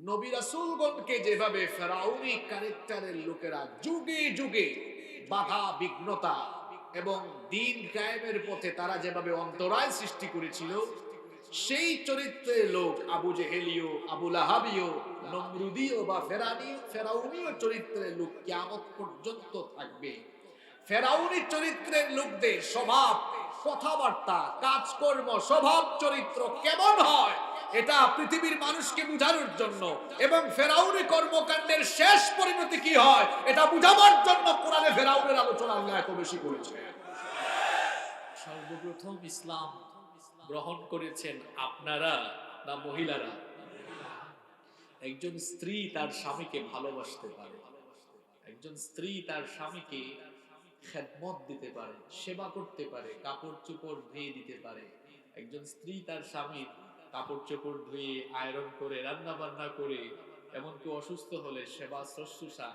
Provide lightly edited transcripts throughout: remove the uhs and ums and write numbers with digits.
নবী রাসূলগণকে যেভাবে ফেরাউনি ক্যারেক্টারের লোকেরা যুগে যুগে বাধা বিঘ্নতা এবং দিন কায়েমের পথে তারা যেভাবে অন্তরায় সৃষ্টি করেছিল, সেই চরিত্রের লোক আবু জেহেলীয়, আবু লাহাবীয়, নমরুদীয় বা ফেরাউনীয় চরিত্রের লোক কিয়ামত পর্যন্ত থাকবে। ফেরাউনি চরিত্রের লোকদের স্বভাব, কথাবার্তা, কাজকর্ম, স্বভাব চরিত্র কেমন হয় এটা পৃথিবীর মানুষকে বোঝানোর জন্য এবং ফেরাউনি কর্মকাণ্ডের শেষ পরিণতি কি হয় এটা বুঝাবার জন্য কোরআনে ফেরাউনের আলোচনা আল্লাহ এত বেশি করেছে। সর্বপ্রথম ইসলাম গ্রহণ করেছেন আপনারা না মহিলারা? একজন স্ত্রী তার স্বামীকে ভালোবাসতে পারে, একজন স্ত্রী তার স্বামীকে খেদমত দিতে পারে, সেবা করতে পারে, কাপড় চোপড় ধুয়ে দিতে পারে। একজন স্ত্রী তার স্বামীর কাপড় চোপড় ধুয়ে আয়রন করে, রান্না বান্না করে, এমনকি অসুস্থ হলে সেবা শুশ্রূষা,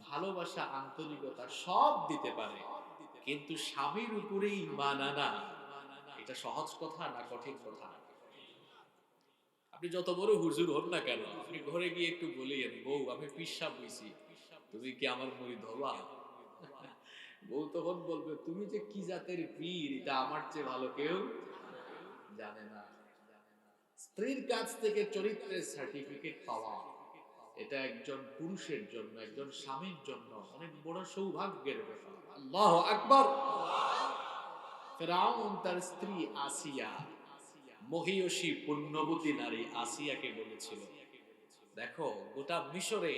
ভালোবাসা, আন্তরিকতা সব দিতে পারে। কিন্তু স্বামীর উপরেই ঈমান আনা এটা সহজ কথা না কঠিন কথা? আপনি যত বড় হুজুর হন না কেন, আপনি ঘরে গিয়ে একটু বলিয়েন, বউ আমি পিশাব হইছি, তুমি কি আমার মুরিদ হবা? বউ তখন বলবে, তুমি যে কি জাতের পীর এটা আমার চেয়ে ভালো কেউ জানে না। স্ত্রীর কাছ থেকে চরিত্রের সার্টিফিকেট পাওয়া এটা একজন পুরুষের জন্য, একজন স্বামীর জন্য অনেক বড় সৌভাগ্যের ব্যাপার। আল্লাহু আকবার। ফিরআউন তার স্ত্রী আসিয়া, মহিয়সী পুণ্যবতী নারী আসিয়াকে বলেছিল, দেখো গোটা মিশরে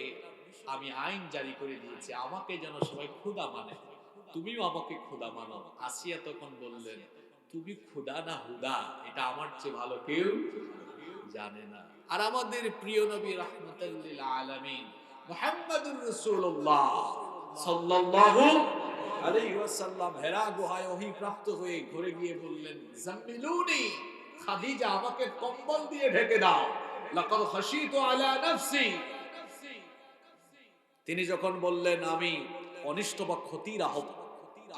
আমি আইন জারি করে দিয়েছি, আমাকে যেন সবাই খোদা মানে, তুমিও আমাকে খোদা মানো। আসিয়া তখন বললেন, তুমি খোদা না হুদা এটা আমার চেয়ে ভালো কেউ জানে না। আর আমাদের প্রিয় নবী রাহমাতুল লিল আলামিন মুহাম্মদুর রাসূলুল্লাহ সাল্লাল্লাহু আলাইহি ওয়াসাল্লাম হেরা গুহায় ওহী প্রাপ্ত হয়ে ঘরে গিয়ে বললেন, জাম্মিলুনি, খাদিজা আমাকে কম্বল দিয়ে ঢেকে দাও, লাকাদ খাশিতু আলা নাফসি। তিনি যখন বললেন আমি অনিষ্ট বা ক্ষতির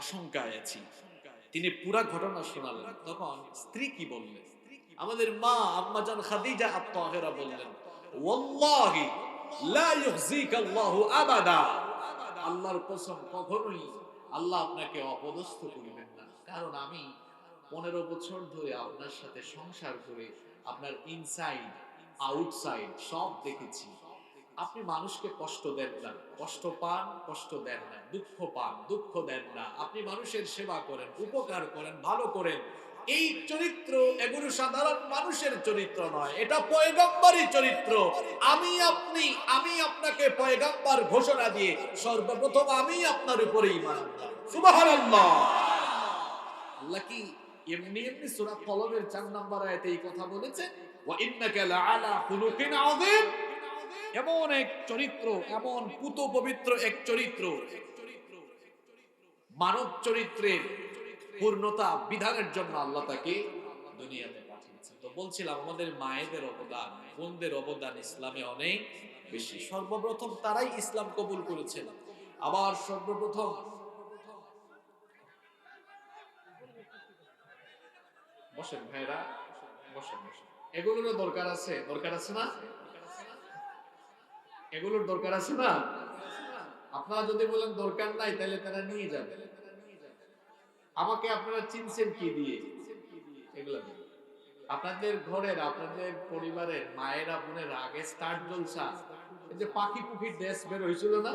আশঙ্কায় আছি, তিনি পুরা ঘটনা শোনালেন, তখন স্ত্রী কি বললেন? আমাদের মা আম্মাজান খাদিজা আত-তাহেরা বললেন, ওয়াল্লাহি লা ইউখজিকা আল্লাহু আবাদা, আল্লাহর কসম কখনোই আল্লাহ আপনাকে অপদস্থ করিবেন না, কারণ আমি 15 বছর ধরে আপনার সাথে সংসার করে আপনার ইনসাইড আউটসাইড সব দেখেছি। আপনি মানুষকে কষ্ট দেন না, কষ্ট পান, কষ্ট দেন না, দুঃখ পান, দুঃখ দেন না, আপনি মানুষের সেবা করেন, উপকার করেন, ভালো করেন। এই চরিত্র এগুলো সাধারণ মানুষের চরিত্র নয়, এটা পয়গম্বরী চরিত্র। আমি আপনাকে পয়গম্বর ঘোষণা দিয়ে সর্বপ্রথম আমি আপনার উপরে ঈমান আনলাম। সুবহানাল্লাহ। আল্লাহ কি এমনি এমনি সূরা কলমের 4 নম্বর আয়াতে এই কথা বলেছে, ওয়া ইন্নাকা লাআলা খুলুকিন আযীম। এমন এক চরিত্র, এমন পুত পবিত্র এক চরিত্র, মানব চরিত্রের পূর্ণতা বিধানের জন্য আল্লাহ তাকে দুনিয়াতে পাঠিয়েছেন। তো বলছিলাম আমাদের মায়েদের অবদান, বোনদের অবদান ইসলামে অনেক বেশি। সর্বপ্রথম তারাই ইসলাম কবুল করেছেন। আবার সর্বপ্রথম বসেন ভাইরা, বসেন বসেন, এগুলোরও দরকার আছে, দরকার আছে না? এগুলোর দরকার আছে না? আপনারা যদি বলেন দরকার নাই তাহলে তারা নিয়ে যাবে। আমাকে আপনারা চিনছেন কি দিয়ে? এগুলো আপনাদের ঘরের, আপনাদের পরিবারের মায়েরা বোনেরা আগে স্টার জলসা, এই যে পাখি পুখির দেশ বের হয়েছিল না,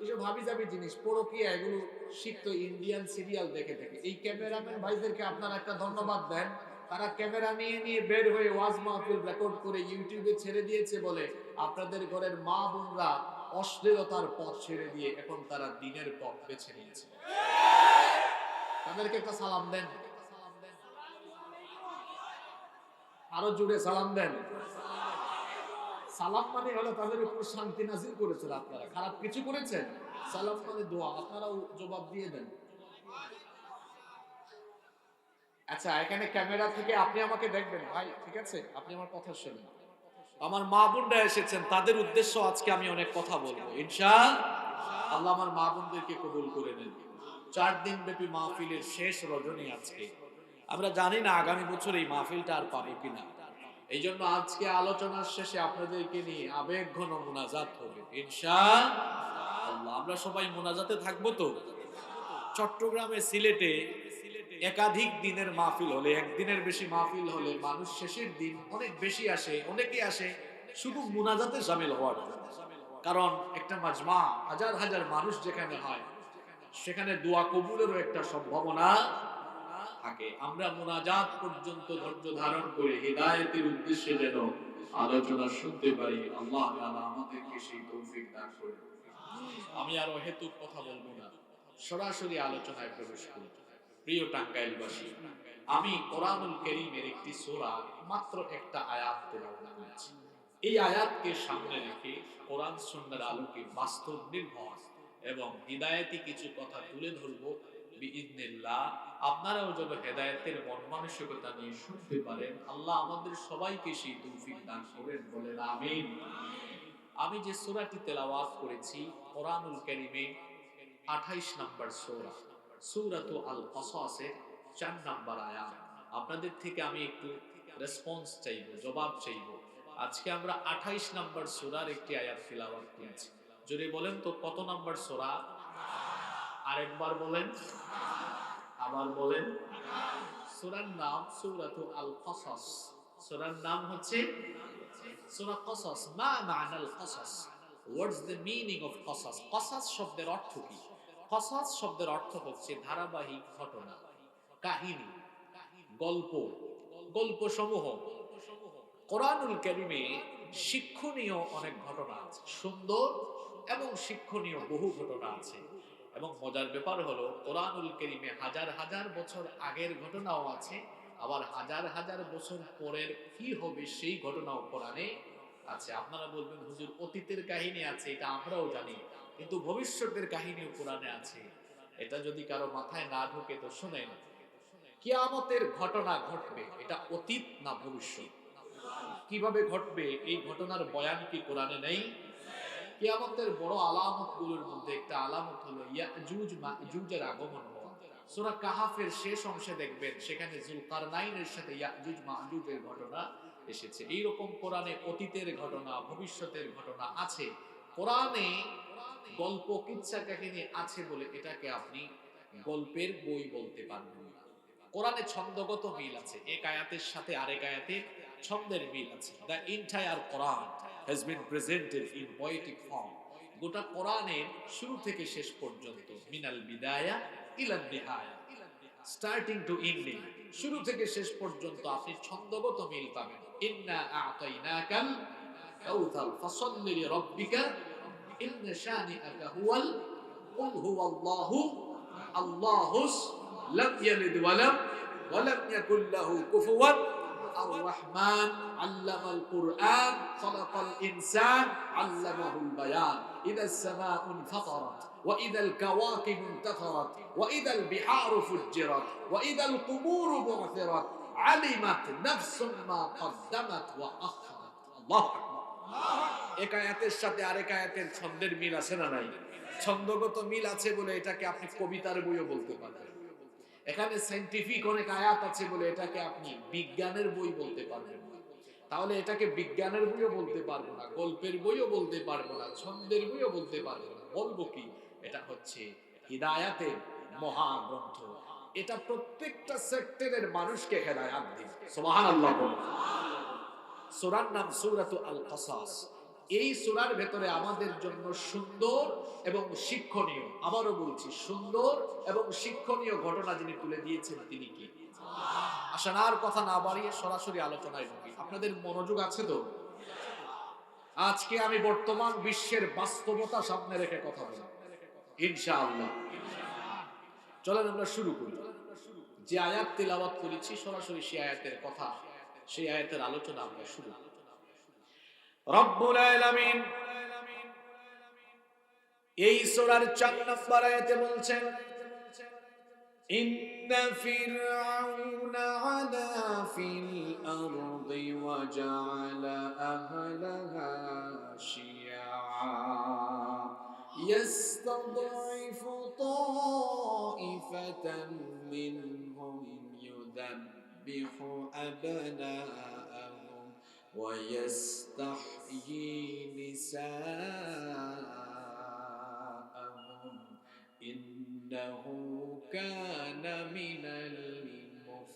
এসব ভাবি যাবি জিনিস পরকীয়া এগুলো শিখতো ইন্ডিয়ান সিরিয়াল দেখে দেখে। এই ক্যামেরাম্যান ভাইদেরকে আপনারা একটা ধন্যবাদ দেন, তারা ক্যামেরা নিয়ে নিয়ে বের হয়ে ওয়াজ মাহফিল রেকর্ড করে ইউটিউবে ছেড়ে দিয়েছে বলে আপনাদের ঘরের মা বোনরা অশ্লীলতার পথ ছেড়ে দিয়ে এখন তারা দ্বীনের পথ বেছে নিয়েছে। তাদেরকে একটা সালাম দেন, আরো জুড়ে সালাম দেন। সালাম মানে হলো তাদের উপর শান্তি নাযিল করেছেন আপনারা, খারাপ কিছু করেছেন? সালাম মানে দোয়া, আপনারাও জবাব দিয়ে দেন। আচ্ছা এখানে ক্যামেরা থেকে আপনি আমাকে দেখবেন ভাই, ঠিক আছে? আপনি আমার কথা শুনুন। আমার মা বোনরা এসেছেন, তাদের উদ্দেশ্য আজকে আমি অনেক কথা বলবো ইনশাআল্লাহ। আল্লাহ আমার মা বোনদেরকে কবুল করে নেন। 4 দিন ব্যাপী মাহফিলের শেষ রজনী আজকে। আমরা জানি না আগামী বছর এই মাহফিলটা আর পাবো কিনা। এই জন্য আজকে আলোচনার শেষে আপনাদেরকে নিয়ে আবেগ ঘন মুনাজাত হবে ইনশাআল্লাহ। আমরা সবাই মুনাজাতে থাকবো তো। চট্টগ্রামে, সিলেটে একাধিক দিনের মাহফিল হলে, একদিনের বেশি মাহফিল হলে মানুষ শেষের দিন অনেক বেশি আসে, অনেকে আসে শুধু মুনাজাতে শামিল হওয়ার জন্য। কারণ একটা মাজমা, হাজার হাজার মানুষ যেখানে হয় সেখানে দোয়া কবুলেরও একটা সম্ভাবনা থাকে। আমরা মুনাজাত পর্যন্ত ধৈর্য ধারণ করে হিদায়াতের উদ্দেশ্যে যেন আলোচনা শুনতে পারি, আল্লাহ তাআলা আমাদেরকে সেই তৌফিক দান করুন। আমি আরো হেতুক কথা বলবো না, সরাসরি আলোচনায় প্রবেশ করি। প্রিয় টাঙ্গাইলবাসী, আমি কোরআনুল কারীমের একটি সূরা মাত্র একটা আয়াত তেলাওয়াত করেছি। এই আয়াতকে সামনে রেখে কোরআন সুন্নাহর আলোকে বাস্তব নির্ভর এবং হিদায়াতি কিছু কথা তুলে ধরবো বিইذنিল্লাহ। আপনারাও যেন হেদায়েতের মন মানসিকতা নিয়ে শুনতে পারেন। আল্লাহ আমাদের সবাইকে সেই তৌফিক দান করেন, বলেন আমিন। আমি যে সূরাটি তেলাওয়াত করেছি কোরআনুল কারীমে 28 নম্বর সূরা, সূরাতু আল কসাসের 4 নম্বর আয়াত। আপনাদের থেকে আমি একটু রেসপন্স চাইবো, জবাব চাইবো। আজকে আমরা 28 নম্বর সূরার একটি আয়াত তেলাওয়াত করেছি। জোরে বলেন তো কত নম্বর সূরা? আরেকবার বলেন, আবার বলেন। সূরার নাম সূরাতু আল কসাস। সূরার নাম হচ্ছে সূরা কসাস। মা মা'নাল কসাস? হোয়াটস দ্য মিনিং অফ কসাস? কসাস শব্দের অর্থ কি? কসাস শব্দের অর্থ হচ্ছে ধারাবাহিক ঘটনা, কাহিনী, গল্প, গল্পসমূহ। কোরআনুল কারীমে শিক্ষণীয় অনেক ঘটনা আছে, সুন্দর এবং শিক্ষণীয় বহু ঘটনা আছে। এবং মজার ব্যাপার হলো কোরআনুল কারীমে হাজার হাজার বছর আগের ঘটনাও আছে, আবার হাজার হাজার বছর পরের কি হবে সেই ঘটনাও কোরআনে আছে। আপনারা বলবেন হুজুর অতীতের কাহিনী আছে, এটা আমরাও জানি, কিন্তু ভবিষ্যতের কাহিনীও কোরআনে আছে। এটা যদি কারো মাথায় না ঢোকে তো শুনেন, কিয়ামতের ঘটনা ঘটবে, এটা অতীত না ভবিষ্যৎ? কিভাবে ঘটবে এই ঘটনার বয়ান কি কোরআনে নেই? কিয়ামতের বড় আলামত গুলোর মধ্যে একটা আলামত হলো ইয়াজুজ মাজুজের আগমন হওয়া। সূরা কাহাফের শেষ অংশে দেখবেন সেখানে যুলকারনাইনের সাথে ইয়াজুজ মাজুজের ঘটনা এসেছে। এইরকম কোরআনে অতীতের ঘটনা, ভবিষ্যতের ঘটনা আছে। কোরআনে গল্প, কিচ্ছা কাহিনী আছে বলে এটাকে আপনি গল্পের বই বলতে পারবেন না। কোরআনে ছন্দগত মিল আছে, এক আয়াতের সাথে আরেক আয়াতের ছন্দের মিল আছে। The entire Quran has been presented in poetic form. গোটা কোরআনের শুরু থেকে শেষ পর্যন্ত, মিনাল বিদায়া ইলান নিহায়া, স্টার্টিং টু এন্ডিং, শুরু থেকে শেষ পর্যন্ত আপনি ছন্দগত মিল পাবেন। ইন্না আ'তাইনাকাল কাউসার ফাসাল্লি লিরাব্বিকা ইন্না শানিআকা হুয়াল কুল হুয়াল্লাহু আল্লাহুস লাম ইয়ালিদ ওয়া লাম ইয়াকুল লাহু কুফুওয়ান الرحمن علم القرآن خلق الإنسان علمه البيان إذا السماء انفطرت وإذا الكواكب انتثرت وإذا البحار فجرت وإذا القبور بعثرت علمت نفس ما قدمت وأخرت الله أكبر এক আয়াতের সাথে আরেক আয়াতের ছন্দের মিল আছে না নাই? ছন্দগত মিল আছে বলে এটাকে আপনি কবিতার বইও বলতে পারবেন। এখানে সায়েন্টিফিক অনেক আয়াত আছে বলে এটাকে আপনি বিজ্ঞানের বই বলতে পারবেন না। তাহলে এটাকে বিজ্ঞানের বইও বলতে পারবো না, গল্পের বইও বলতে পারবো না, ছন্দের বইও বলতে পারবো না। বলবো কি? এটা হচ্ছে হিদায়াতের মহাগ্রন্থ। এটা প্রত্যেকটা সেক্টরের মানুষকে হেদায়াত দিবে। সুবহানাল্লাহ। সূরার নাম সূরাতু আল কসাস। এই সূরার ভেতরে আমাদের জন্য সুন্দর এবং শিক্ষণীয়, আবারও বলছি, সুন্দর এবং শিক্ষণীয় ঘটনা যিনি তুলে দিয়েছেন তিনি কি? আসেন আর কথা না বাড়িয়ে সরাসরি আলোচনায় ঢুকি। আপনাদের মনোযোগ আছে তো? আজকে আমি বর্তমান বিশ্বের বাস্তবতা সামনে রেখে কথা বলবো ইনশাআল্লাহ। চলেন আমরা শুরু করি। যে আয়াত তেলাওয়াত করেছি সরাসরি সেই আয়াতের কথা, সেই আয়াতের আলোচনা আমরা শুরু করি। রব্বুল আলামিন এই সূরার 4 নম্বর আয়াতে বলছেন, ইন্না ফিরআউনা আলা ফিল আরদি ওয়া জাআলা আহলাহা শিয়া ইয়াস্তাদঈফু তাঈফাতান মিনহুম ইউযাব্বিহু আবনাআহুম ويستحيي نساءهم إنه كان من المفسدين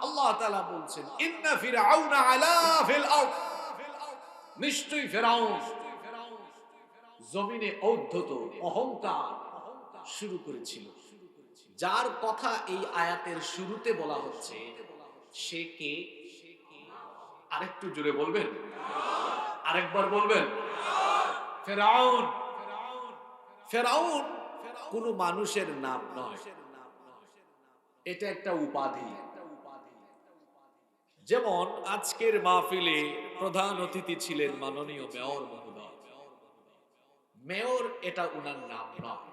আল্লাহ তাআলা বলছেন ইন্না ফিরআউনা আলা ফিল আরদ নিশ্চয়ই ফিরআউন জমিনে ঔদ্ধত অহংকার শুরু করেছিল। যার কথা এই আয়াতের শুরুতে বলা হচ্ছে সে কে? আরেকটু জোরে বলবেন, আরেকবার বলবেন। ফিরআউন। ফিরআউন কোন মানুষের নাম নয়, এটা একটা উপাধি। যেমন আজকের মাহফিলে প্রধান অতিথি ছিলেন মাননীয় মেয়র মহোদয়। মেয়র এটা উনার নাম নয়,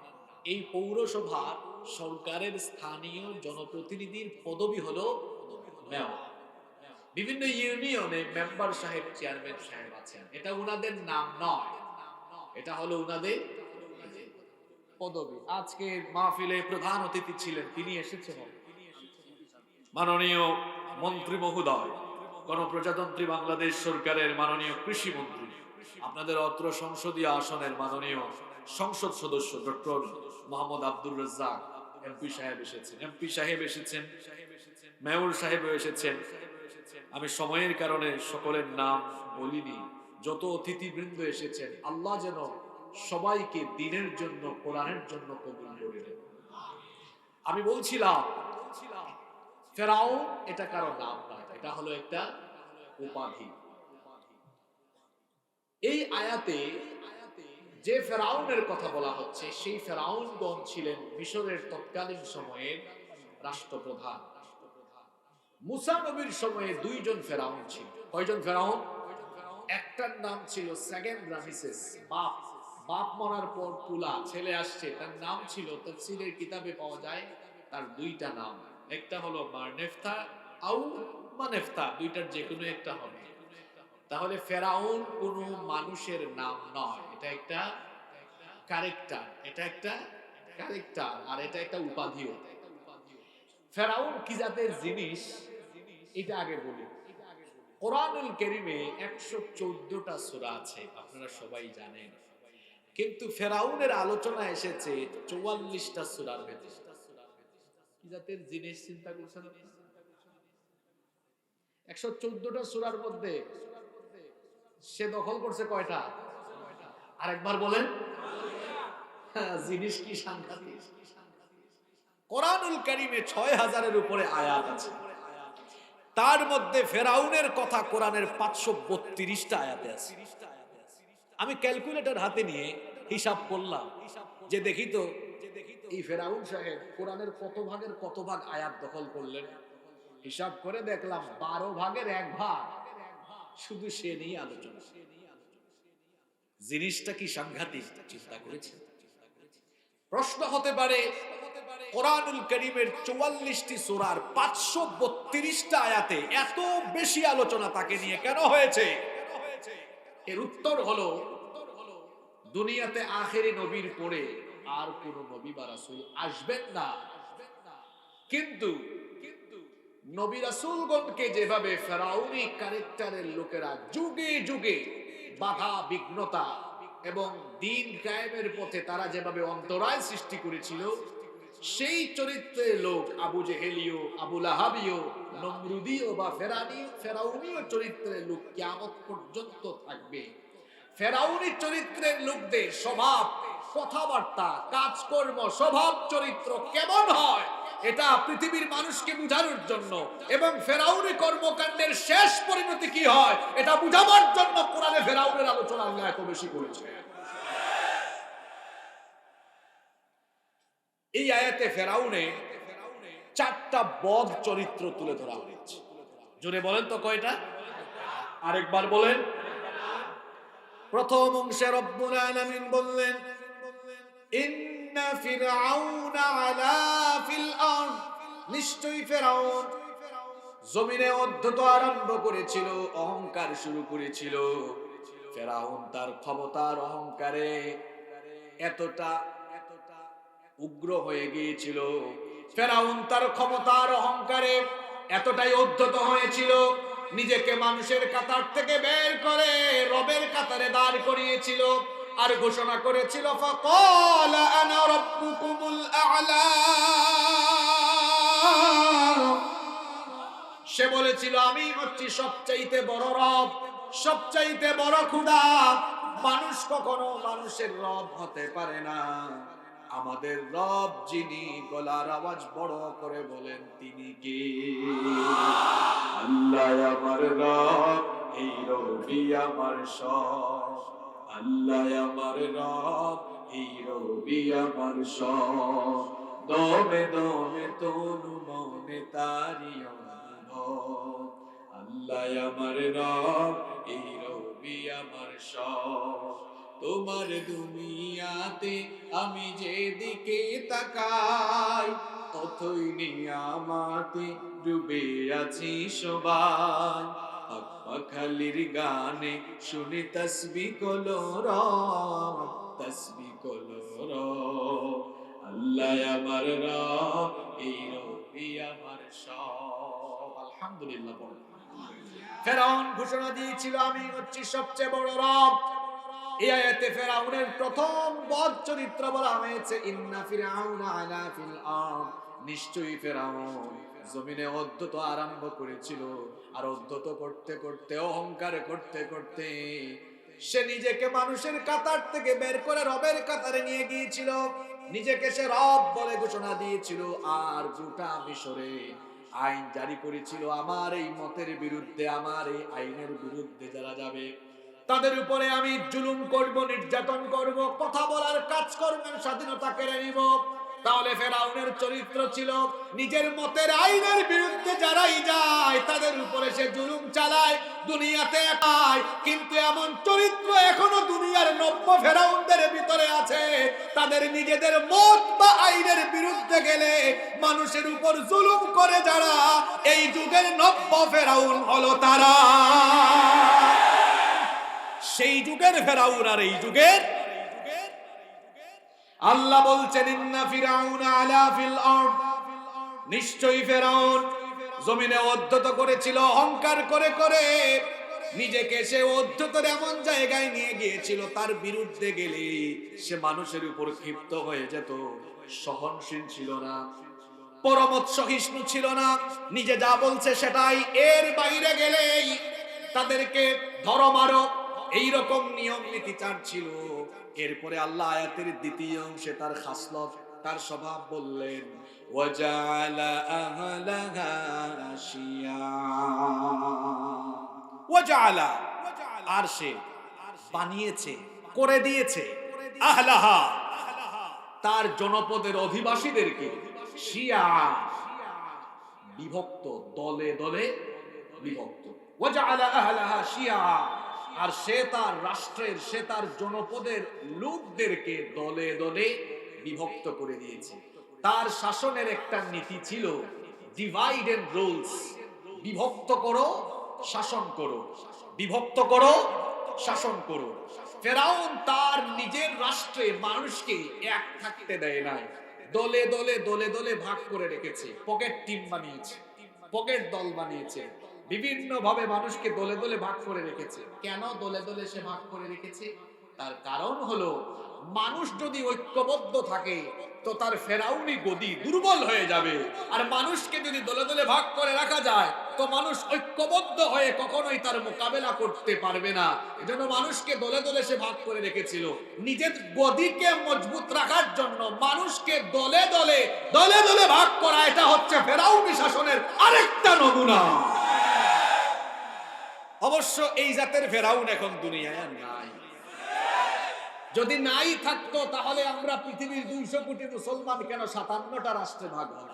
এই পৌরসভার সরকারের স্থানীয় জনপ্রতিনিধির পদবি হলো মেয়র। বিভিন্ন ইউনিয়নে মেম্বার সাহেব, চেয়ারম্যান সাহেব আছেন, এটা উনাদের নাম নয়, এটা হলো উনাদের পদবি। আজকে মাহফিলে প্রধান অতিথি ছিলেন, তিনি এসেছেন মাননীয় মন্ত্রী মহোদয়, গণপ্রজাতন্ত্রী বাংলাদেশ সরকারের মাননীয় কৃষি মন্ত্রী, আপনাদের অত্র সংসদীয় আসনের মাননীয় সংসদ সদস্য ডক্টর মোহাম্মদ আব্দুর রাজ্জাক এমপি সাহেব এসেছেন, এমপি সাহেব এসেছেন, মেয়র সাহেব এসেছেন। আমি সময়ের কারণে সকলের নাম বলিনি। যত অতিথিবৃন্দ এসেছেন, আল্লাহ যেন সবাইকে দ্বীনের জন্য, কোরআনের জন্য কবুল করে নেন। আমি বলছিলাম ফেরাউন এটা কারো নাম নয়, এটা হলো একটা উপাধি। এই আয়াতে যে ফেরাউনের কথা বলা হচ্ছে সেই ফেরাউনগণ ছিলেন মিশরের তৎকালীন সময়ের রাষ্ট্রপ্রধান। মুসা নবীর সময়ে দুইজন ফেরাউন ছিল। কয়জন ফেরাউন? একটার নাম ছিল সেকেন্ড রামিসেস, বাপ বাপ মরার পর পুলা ছেলে আসছে, তার নাম ছিল, তাফসীরের কিতাবে পাওয়া যায় তার দুইটা নাম, একটা হলো মারনেফতা আও মানেফতা, দুইটার যে কোনো একটা হবে। তাহলে ফেরাউন কোন মানুষের নাম নয়, এটা একটা ক্যারেক্টার, এটা একটা ক্যারেক্টার, আর এটা একটা উপাধিও। ফেরাউন কি জাতের জিনিস এটা আগে বলি। কোরআনুল কারীমে 114টা সূরা আছে, আপনারা সবাই জানেন, কিন্তু ফেরাউনের আলোচনা এসেছে 44টা সূরার ভেতরে। কি জাতের জিনিস চিন্তা করছেন আপনারা? 114টা সূরার মধ্যে সে দখল করছে কয়টা? আরেকবার বলেন। জিনিস কি সাংঘাতিক! কোরআনুল কারীমে 6000-এর উপরে আয়াত আছে, তার মধ্যে ফেরাউনের কথা কোরআনের 532টা আয়াতে আছে। আমি ক্যালকুলেটর হাতে নিয়ে হিসাব করলাম যে দেখি তো এই ফেরাউন সাহেব কোরআনের কত ভাগের কত ভাগ আয়াত দখল করলেন। হিসাব করে দেখলাম 12 ভাগের 1 ভাগ শুধু সে নিয়ে আলোচনা। জিনিসটা কি সাংঘাতিক! চিন্তা করেছেন? প্রশ্ন হতে পারে কোরআনুল কারীমের 44টি সূরার 532টা আয়াতে এত বেশি আলোচনা তাকে নিয়ে কেন হয়েছে? এর উত্তর হলো দুনিয়াতে আখেরি নবীর পরে আর কোন নবী বা রাসূল আসবেন না, কিন্তু নবী রাসূলগণকে যেভাবে ফেরাউনি ক্যারেক্টারের লোকেরা যুগে যুগে বাধা বিঘ্নতা এবং দ্বীন কায়েমের পথে তারা যেভাবে অন্তরায় সৃষ্টি করেছিল, সেই চরিত্রের লোক আবু জেহেলীয়, আবু লাহাবীয়, নমরুদীয় বা ফেরাউনীয় চরিত্রের লোক কিয়ামত পর্যন্ত থাকবে। ফেরাউনি চরিত্রের লোকদের স্বভাব, কথাবার্তা, কাজকর্ম, স্বভাব চরিত্র কেমন হয় এটা পৃথিবীর মানুষকে বোঝানোর জন্য এবং ফেরাউনি কর্মকাণ্ডের শেষ পরিণতি কি হয় এটা বুঝাবার জন্য কোরআনে ফেরাউনের আলোচনা আল্লাহ এত বেশি করেছে। এই আয়াতে ফেরাউনে 4টা বদ চরিত্র তুলে ধরা হয়েছে। জোরে বলেন তো কয়টা? আরেকবার বলেন। প্রথম অংশে রব্বুল আলামিন বললেন ইন্না ফিরআউনা আলা ফিল আরদ, নিশ্চয়ই ফেরাউন জমিনে অধ্যত আরম্ভ করেছিল, অহংকার শুরু করেছিল। ফেরাউন তার ক্ষমতার অহংকারে এতটা উগ্র হয়ে গিয়েছিল, ফেরাউন তার ক্ষমতার অহংকারে এতটাই উদ্ধত হয়েছিল, নিজেকে মানুষের কাতার থেকে বের করে রবের কাতারে দাঁড় করিয়েছিল, আর ঘোষণা করেছিল ফাকালা আনা রাব্বুকুমুল আ'লা। সে বলেছিল আমি হচ্ছি সবচাইতে বড় রব, সবচাইতে বড় খোদা। মানুষ কখনো মানুষের রব হতে পারে না। আমাদের রব যিনি গলার আওয়াজ বড় করে বলেন তিনি কে? আল্লাহ আমার রব, এই রবি আমার সব। আল্লাহ আমার রব, এই রবি আমার সব। দমে দমে তনু মনে তারি অনুভব। আল্লাহ আমার রব, এই রবি আমার সব। তোমার দুনিয়াতে আমি যেদিকে তাকাই, অথই নিয়ামতে ডুবে আছি সবাই। পাখালির গানে শুনে তসবিহ কলো রব, তসবিহ কলো রব। আল্লাহ আমার রব, এই রবি আমার সব। আলহামদুলিল্লাহ। ফেরাউন ঘোষণা দিয়েছিল আমি হচ্ছি সবচেয়ে বড় রব। এই আয়াতে ফেরাউনের প্রথম বদ চরিত্র বলা হয়েছে, ইন্না ফিরআউনা আলা ফিল আরদ। নিশ্চয়ই ফেরাউন জমিনে অদ্যত আরম্ভ করেছিল, আর অদ্যত করতে করতে, অহংকার করতে করতে সে নিজেকে মানুষের কাতার থেকে বের করে রবের কাতারে নিয়ে গিয়েছিল। নিজেকে সে রব বলে ঘোষণা দিয়েছিল, আর গোটা মিশরে আইন জারি করেছিল আমার এই মতের বিরুদ্ধে, আমার এই আইনের বিরুদ্ধে যারা যাবে তাদের উপরে আমি জুলুম করব, নির্যাতন করব, কথা বলার কাজ করবেন, স্বাধীনতা কেড়ে নিব। তাহলে ফেরাউনের চরিত্র ছিল নিজের মতের আইনের বিরুদ্ধে যারাই যায় তাদের উপরে সে জুলুম চালায়, দুনিয়াতে পায়। কিন্তু এমন চরিত্র এখনো দুনিয়ার নব্য ফেরাউনদের ভিতরে আছে, তাদের নিজেদের মত বা আইনের বিরুদ্ধে গেলে মানুষের উপর জুলুম করে যারা, এই যুগের নব্য ফেরাউন হলো তারা। সেই যুগের ফেরাউন আর এই যুগের। আল্লাহ বলছেন ইন্না ফিরআউনা আলা ফিল আরদ। নিশ্চয়ই ফেরাউন জমিনে অধ্যত করেছিল, অহংকার করে করে নিজেকে সে অধ্যতের এমন জায়গায় নিয়ে গিয়েছিল, তার বিরুদ্ধে গেলে সে মানুষের উপর ক্ষিপ্ত হয়ে যেত, সহনশীল ছিল না, পরমত সহিষ্ণু ছিল না, নিজে যা বলছে সেটাই, এর বাইরে গেলেই তাদেরকে ধরো মারো, এইরকম নিয়ম নীতি চার ছিল। এরপরে আল্লাহ আয়াতের দ্বিতীয় অংশে তার খাসলত, তার স্বভাব বললেন, ওয়াজআলা আহলাহা শিয়া। ওয়াজআলা, আর সে বানিয়েছে, করে দিয়েছে, আহলাহা, তার জনপদের অধিবাসীদেরকে, শিয়া, বিভক্ত, দলে দলে বিভক্ত। ওয়াজআলা আহলাহা শিয়া, আর সে তার রাষ্ট্রের, সে তার জনপদের লোকদেরকে দলে দলে বিভক্ত করে দিয়েছে। তার শাসনের একটা নীতি ছিল ডিভাইড এন্ড রুলস, বিভক্ত করো শাসন করো, বিভক্ত করো শাসন করো। ফেরাউন তার নিজের রাষ্ট্রে মানুষকে এক থাকতে দেয় নাই, দলে দলে দলে দলে ভাগ করে রেখেছে, পকেট টিম বানিয়েছে, পকেট দল বানিয়েছে, বিভিন্ন ভাবে মানুষকে দলে দলে ভাগ করে রেখেছে। কেন দলে দলে সে ভাগ করে রেখেছে? তার কারণ হলো মানুষ যদি ঐক্যবদ্ধ থাকে তো তার ফেরাউনি গদি দুর্বল হয়ে যাবে, আর মানুষকে যদি দলে দলে ভাগ করে রাখা যায় তো মানুষ ঐক্যবদ্ধ হয়ে কখনোই তার মোকাবেলা করতে পারবে না। এজন্য মানুষকে দলে দলে সে ভাগ করে রেখেছিল, নিজের গদিকে মজবুত রাখার জন্য মানুষকে দলে দলে দলে দলে ভাগ করা। এটা হচ্ছে ফেরাউনি শাসনের আরেকটা নমুনা। অবশ্য এই জাতের ফেরাউন এখন দুনিয়ায় আর নাই। যদি নাই থাকতো তাহলে আমরা পৃথিবীর 200 কোটি মুসলমান কেন 57টা রাষ্ট্রে ভাগ হব?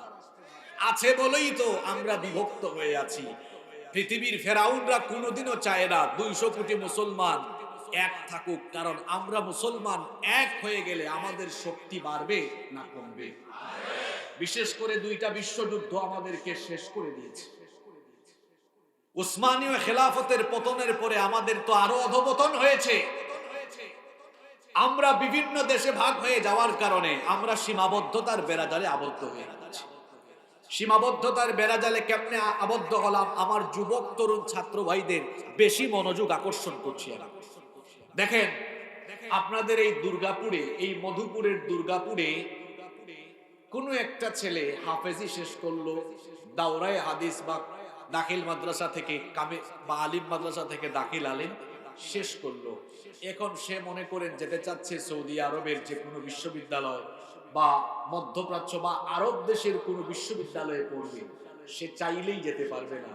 আছে বলেই তো আমরা বিভক্ত হয়ে আছি। পৃথিবীর ফেরাউনরা কোনোদিনও চায় না 200 কোটি মুসলমান এক থাকুক, কারণ আমরা মুসলমান এক হয়ে গেলে আমাদের শক্তি বাড়বে না কমবে? বিশেষ করে 2টা বিশ্বযুদ্ধ আমাদেরকে শেষ করে দিয়েছে। উসমানীয় খেলাফতের পতনের পরে আমাদের তো আরো অধঃপতন হয়েছে। আমরা বিভিন্ন দেশে ভাগ হয়ে যাওয়ার কারণে আমরা সীমাবদ্ধতার বেড়াজালে আবদ্ধ হয়ে যাচ্ছি। সীমাবদ্ধতার বেড়াজালে কেমনে আবদ্ধ হলাম, আমার যুবক তরুণ ছাত্র ভাইদের বেশি মনোযোগ আকর্ষণ করছি আমি। দেখেন আপনাদের এই দুর্গাপুরে, এই মধুপুরের দুর্গাপুরে কোন একটা ছেলে হাফেজি শেষ করলো, দাওরায়ে হাদিস বা দাখিল মাদ্রাসা থেকে বা আলিম মাদ্রাসা থেকে দাখিল আলিম শেষ করলো। এখন সে মনে করেন যেতে চাচ্ছে সৌদি আরবের যে কোনো বিশ্ববিদ্যালয় বা মধ্যপ্রাচ্য বা আরব দেশের কোনো বিশ্ববিদ্যালয়ে পড়বে। সে চাইলেই যেতে পারবে না,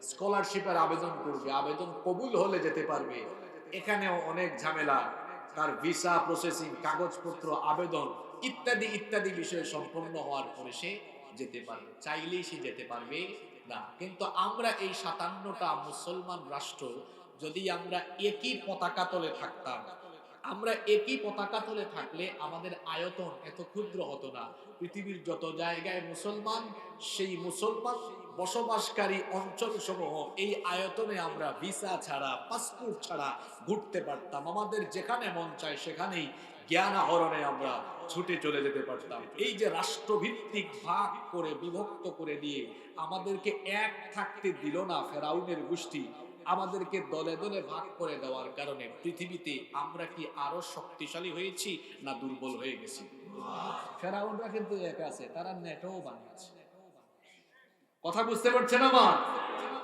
স্কলারশিপের আবেদন করবে, আবেদন কবুল হলে যেতে পারবে। এখানেও অনেক ঝামেলা, তার ভিসা প্রসেসিং, কাগজপত্র, আবেদন ইত্যাদি ইত্যাদি বিষয় সম্পন্ন হওয়ার পরে সে যেতে পারবে। চাইলেই সে যেতে পারবে না। কিন্তু আমরা এই 57টা মুসলমান রাষ্ট্র যদি আমরা একই পতাকা তলে থাকতাম, আমরা একই পতাকা তলে থাকলে আমাদের আয়তন এত ক্ষুদ্র হতো না। পৃথিবীর যত জায়গায় মুসলমান, সেই মুসলমান বসবাসকারী অঞ্চল সমূহ এই আয়তনে আমরা ভিসা ছাড়া, পাসপোর্ট ছাড়া ঘুরতে পারতাম। আমাদের যেখানে মন চায় সেখানেই জ্ঞান আহরণে আমরা ছুটে চলে যেতে পারতাম। এই যে রাষ্ট্রভিত্তিক ভাগ করে, বিভক্ত করে দিয়ে আমাদেরকে এক থাকতে দিল না ফেরাউনের গোষ্ঠী, আমাদেরকে দলে দলে ভাগ করে দেওয়ার কারণে পৃথিবীতে আমরা কি আরো শক্তিশালী হয়েছি না দুর্বল হয়ে গেছি? ফেরাউনরা কিন্তু এক আছে, তারা নেটও বানিয়েছে। কথা বুঝতে পারছেন আমার?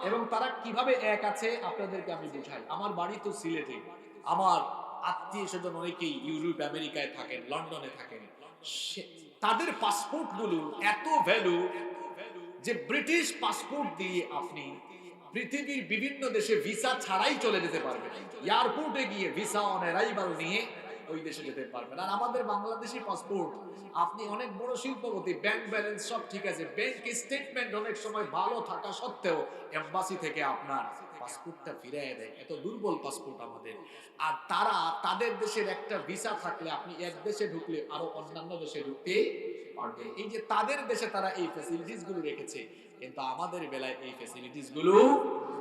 এবং তারা কিভাবে এক আছে আপনাদেরকে আমি বুঝাই। আমার বাড়ি তো সিলেটে, আমার আত্মীয় স্বজন অনেকেই ইউরোপ আমেরিকায় থাকেন, লন্ডনে থাকেন। তাদের পাসপোর্ট গুলো এত ভ্যালু যে ব্রিটিশ পাসপোর্ট দিয়ে আপনি পৃথিবীর বিভিন্ন দেশে ভিসা ছাড়াই চলে যেতে পারবেন। এয়ারপোর্টে গিয়ে ভিসা অন অ্যারাইভাল নিয়ে ওই দেশে যেতে পারবেন। আর আমাদের বাংলাদেশি পাসপোর্ট, আপনি অনেক বড় শিল্পপতি, ব্যাংক ব্যালেন্স সব ঠিক আছে, ব্যাংক স্টেটমেন্ট অনেক সময় ভালো থাকা সত্ত্বেও এম্বাসি থেকে আপনার পাসপোর্টটা ফিরিয়ে দেয়। এত দুর্বল পাসপোর্ট আমাদের। আর তারা, তাদের দেশের একটা ভিসা থাকলে আপনি এক দেশে ঢুকলে আরো অন্যান্য দেশে ঢুকতে পারবে। এই যে তাদের দেশে তারা এই ফ্যাসিলিটিস গুলো রেখেছে, কিন্তু আমাদের বেলায় এই ফ্যাসিলিটিস গুলো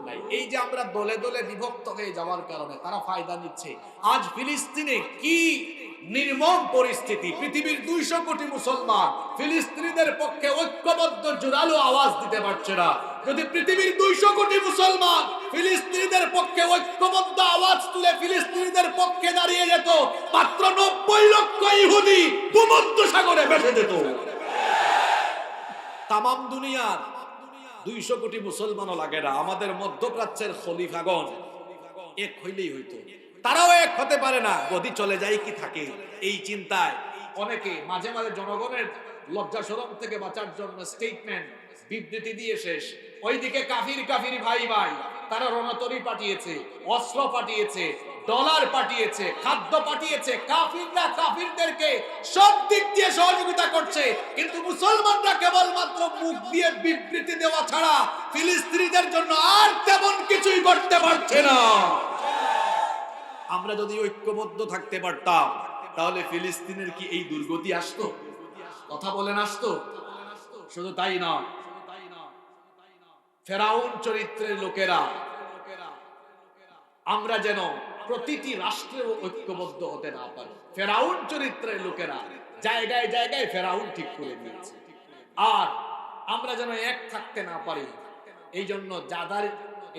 নাই। এই যে আমরা দলে দলে বিভক্ত হয়ে যাওয়ার কারণে তারা ফায়দা নিচ্ছে। আজ ফিলিস্তিনে কি নির্মম পরিস্থিতি! পৃথিবীর 200 কোটি মুসলমান ফিলিস্তিনিদের পক্ষে ঐক্যবদ্ধ জোরালো আওয়াজ দিতে পারছে না। যদি পৃথিবীর 200 কোটি মুসলমান ফিলিস্তিনিদের পক্ষে ঐক্যবদ্ধ আওয়াজ তুলে ফিলিস্তিনিদের পক্ষে দাঁড়িয়ে যেত, মাত্র 90 লক্ষ ইহুদি ভূমধ্য সাগরে ভেসে যেত। তামাম দুনিয়ার 200 কোটি মুসলমানও লাগে না, আমাদের মধ্যপ্রাচ্যের খলিফাগণ এক হইলেই হইতো। তারাও এক হতে পারে না, গদি চলে যায় কি থাকে এই চিন্তায় অনেকে মাঝে মাঝে জনগণের লজ্জা শরম থেকে বাঁচার জন্য স্টেটমেন্ট, বিবৃতি দিয়ে শেষ। ওইদিকে কাফির কাফির ভাই ভাই, তারা রণতরী পাঠিয়েছে, অস্ত্র পাঠিয়েছে, ডলার পাঠিয়েছে, খাদ্য পাঠিয়েছে। কাফিররা কাফিরদেরকে সব দিক দিয়ে সহযোগিতা করছে, কিন্তু মুসলমানরা কেবলমাত্র মুখ দিয়ে বিবৃতি দেওয়া ছাড়া ফিলিস্তিনিদের জন্য আর তেমন কিছুই করতে পারছে না। আমরা যদি ঐক্যবদ্ধ থাকতে পারতাম তাহলে ফিলিস্তিনের কি এই দুর্গতি আসতো? কথা বলেন, আসতো? শুধু তাই না, ফেরাউন চরিত্রের লোকেরা, আমরা যেন প্রতিটি রাষ্ট্রেও ঐক্যবদ্ধ হতে না পারি। ফেরাউন চরিত্রের লোকেরা জায়গায় জায়গায় ফেরাউন ঠিক করে দিয়েছে, আর আমরা যেন এক থাকতে না পারি। এই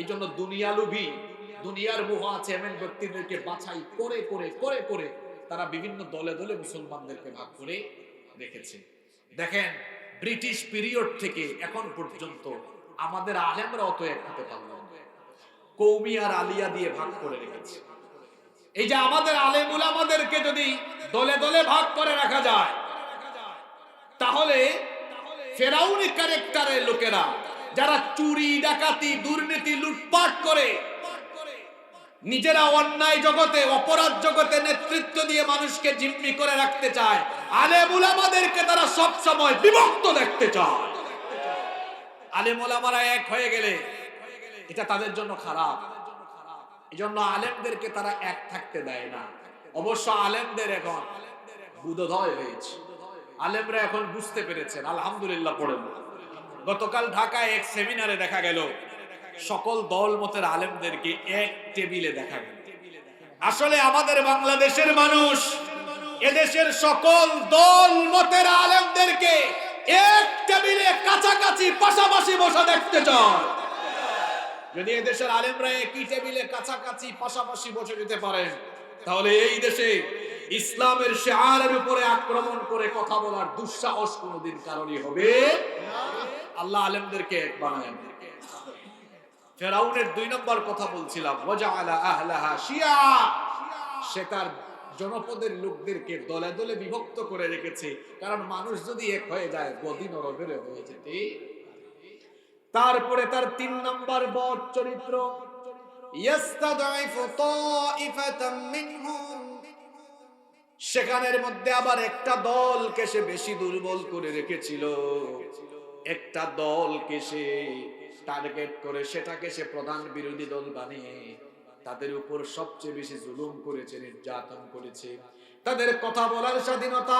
জন্য দুনিয়ালুভী, দুনিয়ার মোহ আছে এমন ব্যক্তিদেরকে বাছাই করে করে করে করে তারা বিভিন্ন দলে দলে মুসলমানদেরকে ভাগ করে রেখেছে। দেখেন, ব্রিটিশ পিরিয়ড থেকে এখন পর্যন্ত আমাদের আলেমরা অত এক হতে পারল না, কৌমি আর আলিয়া দিয়ে ভাগ করে রেখেছে। এই যে আমাদের আলেম উলামাদেরকে যদি দলে দলে ভাগ করে রাখা যায়, তাহলে ফেরাউনি ক্যারেক্টারের লোকেরা যারা চুরি ডাকাতি দুর্নীতি লুটপাট করে নিজেরা অন্যায় জগতে অপরাধ জগতে নেতৃত্ব দিয়ে মানুষকে জিম্মি করে রাখতে চায়, আলেম উলামাদেরকে তারা সব সময় বিভক্ত দেখতে চায়। আলেম উলামারা এক হয়ে গেলে এটা তাদের জন্য খারাপ। এজন্য আলেমদেরকে তারা এক থাকতে দেয় না। অবশ্য আলেমদের এখন বুদ্ধোদয় হয়েছে, আলেমরা এখন বুঝতে পেরেছেন, আলহামদুলিল্লাহ পড়েন। গতকাল ঢাকায় এক সেমিনারে দেখা গেল সকল দল মতের আলেমদেরকে এক টেবিলে দেখা গেল। আসলে আমাদের বাংলাদেশের মানুষ এদেশের সকল দল মতের আলেমদেরকে এক টেবিলে কাছাকাছি পাশাপাশি বসা দেখতে চায়। যদি এই দেশের আলেমরা একই টেবিলে কাছাকাছি পাশাপাশি বসে যেতে পারেন, তাহলে এই দেশে ইসলামের শিআরের উপরে আক্রমণ করে কথা বলার দুঃসাহস কোনোদিন কারণই হবে না। আল্লাহ আলেমদেরকে এক বানায়। ফেরাউনের 2 নম্বর কথা বলছিলাম, ওয়াজআলা আহলাহা শিয়া। সে তার জনপদের লোকদেরকে দলে দলে বিভক্ত করে রেখেছে, কারণ মানুষ যদি এক হয়ে যায় গদি নরবের হয়ে যেতে। তারপরে তার 3 নম্বর বদ চরিত্র, ইয়াস্তাদাইফু তাইফাতাম মিনহুম। সেখানের মধ্যে আবার একটা দলকে সে বেশি দুর্বল করে রেখেছিল, একটা দলকে সে টার্গেট করে সেটাকে সে প্রধান বিরোধী দল বানিয়ে তাদের উপর সবচেয়ে বেশি জুলুম করেছে, নির্যাতন করেছে। তাদের কথা বলার স্বাধীনতা,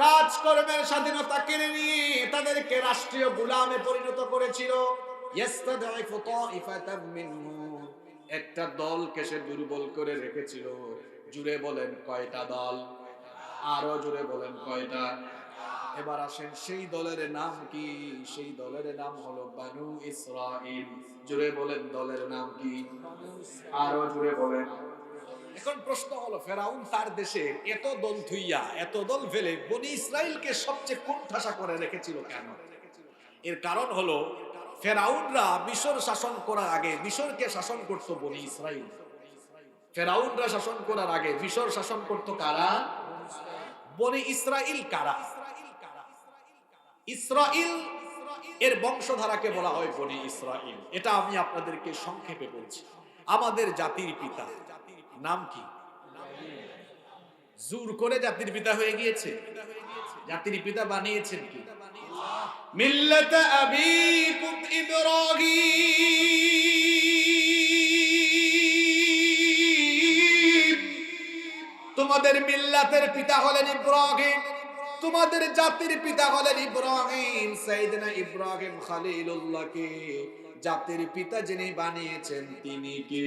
কাজকর্মের স্বাধীনতা কেড়ে নিয়ে তাদেরকে রাষ্ট্রীয় গোলামে পরিণত করেছিল। ইয়াস্তাদাইফু তাইফাতাম মিনহুম, একটা দলকে সে দুর্বল করে রেখেছিল। জুড়ে বলেন কয়টা দল? আরো জুড়ে বলেন কয়টা? এবার আসেন সেই দলের নাম কি? সেই দলের নাম হলো বানু ইসরাইল। জুড়ে বলেন দলের নাম কি? আরো জুড়ে বলেন। এখন প্রশ্ন হলো, ফেরাউন তার দেশে এত দল থুইয়া এত দল ফেলে বনি ইসরাইলকে সবচেয়ে কোণঠাসা করে রেখেছিল কেন? এর কারণ হলো, ফেরাউনরা মিশর শাসন করার আগে মিশরকে শাসন করত বনি ইসরাইল। ফেরাউনরা শাসন করার আগে মিশর শাসন করত কারা? বনি ইসরাইল। কারা? ইসরাইল এর বংশধারাকে বলা হয় বনি ইসরাইল। এটা আমি আপনাদেরকে সংক্ষেপে বলছি। আমাদের জাতির পিতা নাম কি? জোর করে জাতির পিতা হয়ে গিয়েছে? জাতির পিতা বানিয়েছেন কি? মিল্লাত আবিকুম ইব্রাহিম। তোমাদের মিল্লাতের পিতা হলেন ইব্রাহিম, তোমাদের জাতির পিতা হলেন ইব্রাহিম। সাইয়েদনা ইব্রাহিম খলিলুল্লাহকে জাতির পিতা যিনি বানিয়েছেন তিনি কে?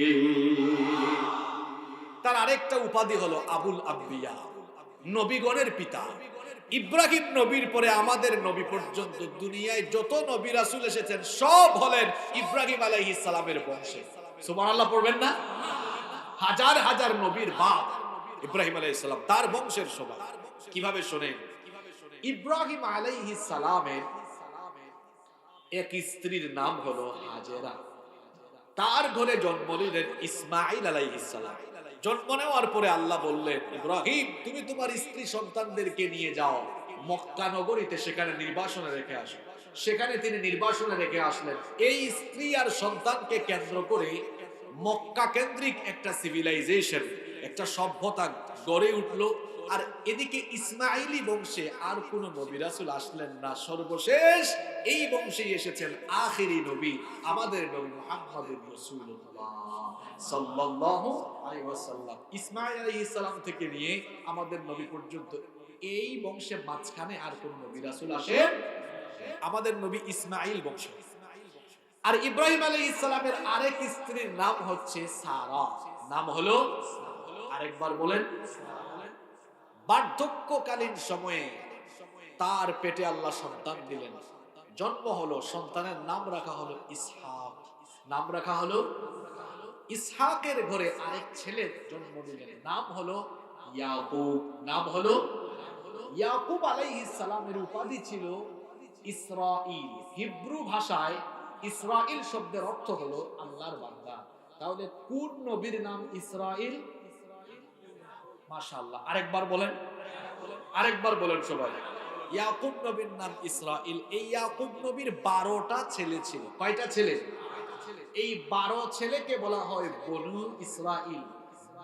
তার আরেকটা উপাধি হলো আবুল আম্বিয়া, নবীগণের পিতা। ইব্রাহিম নবীর পরে আমাদের নবী পর্যন্ত দুনিয়ায় যত নবী রাসূল এসেছেন সব হলেন ইব্রাহিম আলাইহিস সালামের বংশে। সুবহানাল্লাহ পড়বেন না? হাজার হাজার নবীর বাপ ইব্রাহিম আলাইহিস সালাম, তার বংশের সবাই। কিভাবে শোনেন, ইব্রাহিম আলাইহিস সালামের এক স্ত্রীর নাম হলো হাজেরা। তার ঘরে জন্ম নিলেন ইসমাঈল আলাইহিস সালাম। জন্ম নেওয়ার পরে আল্লাহ বললেন, ইব্রাহিম তুমি তোমার স্ত্রী সন্তানদেরকে নিয়ে যাও মক্কা নগরীতে, সেখানে নির্বাসনে রেখে আসো। সেখানে তিনি নির্বাসনে রেখে আসলেন। এই স্ত্রী আর সন্তানকে কেন্দ্র করে মক্কা কেন্দ্রিক একটা সিভিলাইজেশন, একটা সভ্যতা গড়ে উঠলো। আর এদিকে ইসমাইলি বংশে আর কোন নবী রাসূল আসলেন না। সর্বশেষ এই বংশেই এসেছেন আখেরি নবী, আমাদের নবী মুহাম্মদুর রাসূলুল্লাহ সাল্লাল্লাহু আলাইহি ওয়াসাল্লাম। ইসমাঈল আলাইহিস সালাম থেকে নিয়ে আমাদের নবী পর্যন্ত এই বংশের মাঝখানে আর কোন নবী রাসূল আসেন? আমাদের নবী ইসমাঈল বংশ। আর ইব্রাহিম আলাইহিস সালামের আরেক স্ত্রীর নাম হচ্ছে সারা। নাম হলো, আরেকবার বলেন। বার্ধক্যকালীন সময়ে তার পেটে আল্লাহ সন্তান দিলেন, জন্ম হলো, সন্তানের নাম রাখা হলো ইসহাক। নাম রাখা হলো ইসহাকের ঘরে আরেক ছেলে জন্ম দিলেন, নাম হলো ইয়াকুব। নাম হলো ইয়াকুব আলাইহিস সালামের উপাধি ছিল ইসরাঈল। হিব্রু ভাষায় ইসরাঈল শব্দের অর্থ হলো আল্লাহর বান্দা। তাহলে কোন নবীর নাম ইসরাঈল? মাশাআল্লাহ, আরেকবার বলেন, আরেকবার বলেন সবাই। ইয়াকুব নবীর নাম ইসরাঈল। এই ইয়াকুব নবীর 12টা ছেলে ছিল। কয়টা ছেলে? এই 12 ছেলেকে বলা হয় বনু ইসরাঈল।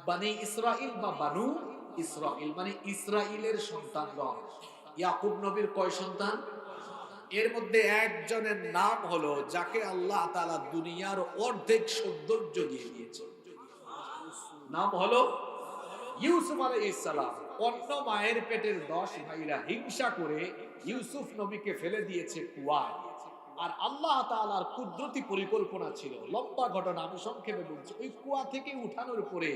বনি ইসরাঈল বা বানু ইসরাঈল মানে ইসরাঈলের সন্তানগণ। ইয়াকুব নবীর কয় সন্তান? এর মধ্যে একজনের নাম হলো যাকে আল্লাহ তাআলা দুনিয়ার অর্ধেক সৌন্দর্য দিয়ে দিয়েছে, নাম হলো ইউসুফ আলাইহিস সালাম। অন্য মায়ের পেটের 10 ভাইরা হিংসা করে ইউসুফ নবীকে ফেলে দিয়েছে কুয়ায়। আর আল্লাহ তাআলার কুদরতি পরিকল্পনা ছিল, লম্বা ঘটনা আমি সংক্ষেপে বলছি। ওই কুয়া থেকে উঠানোর পরে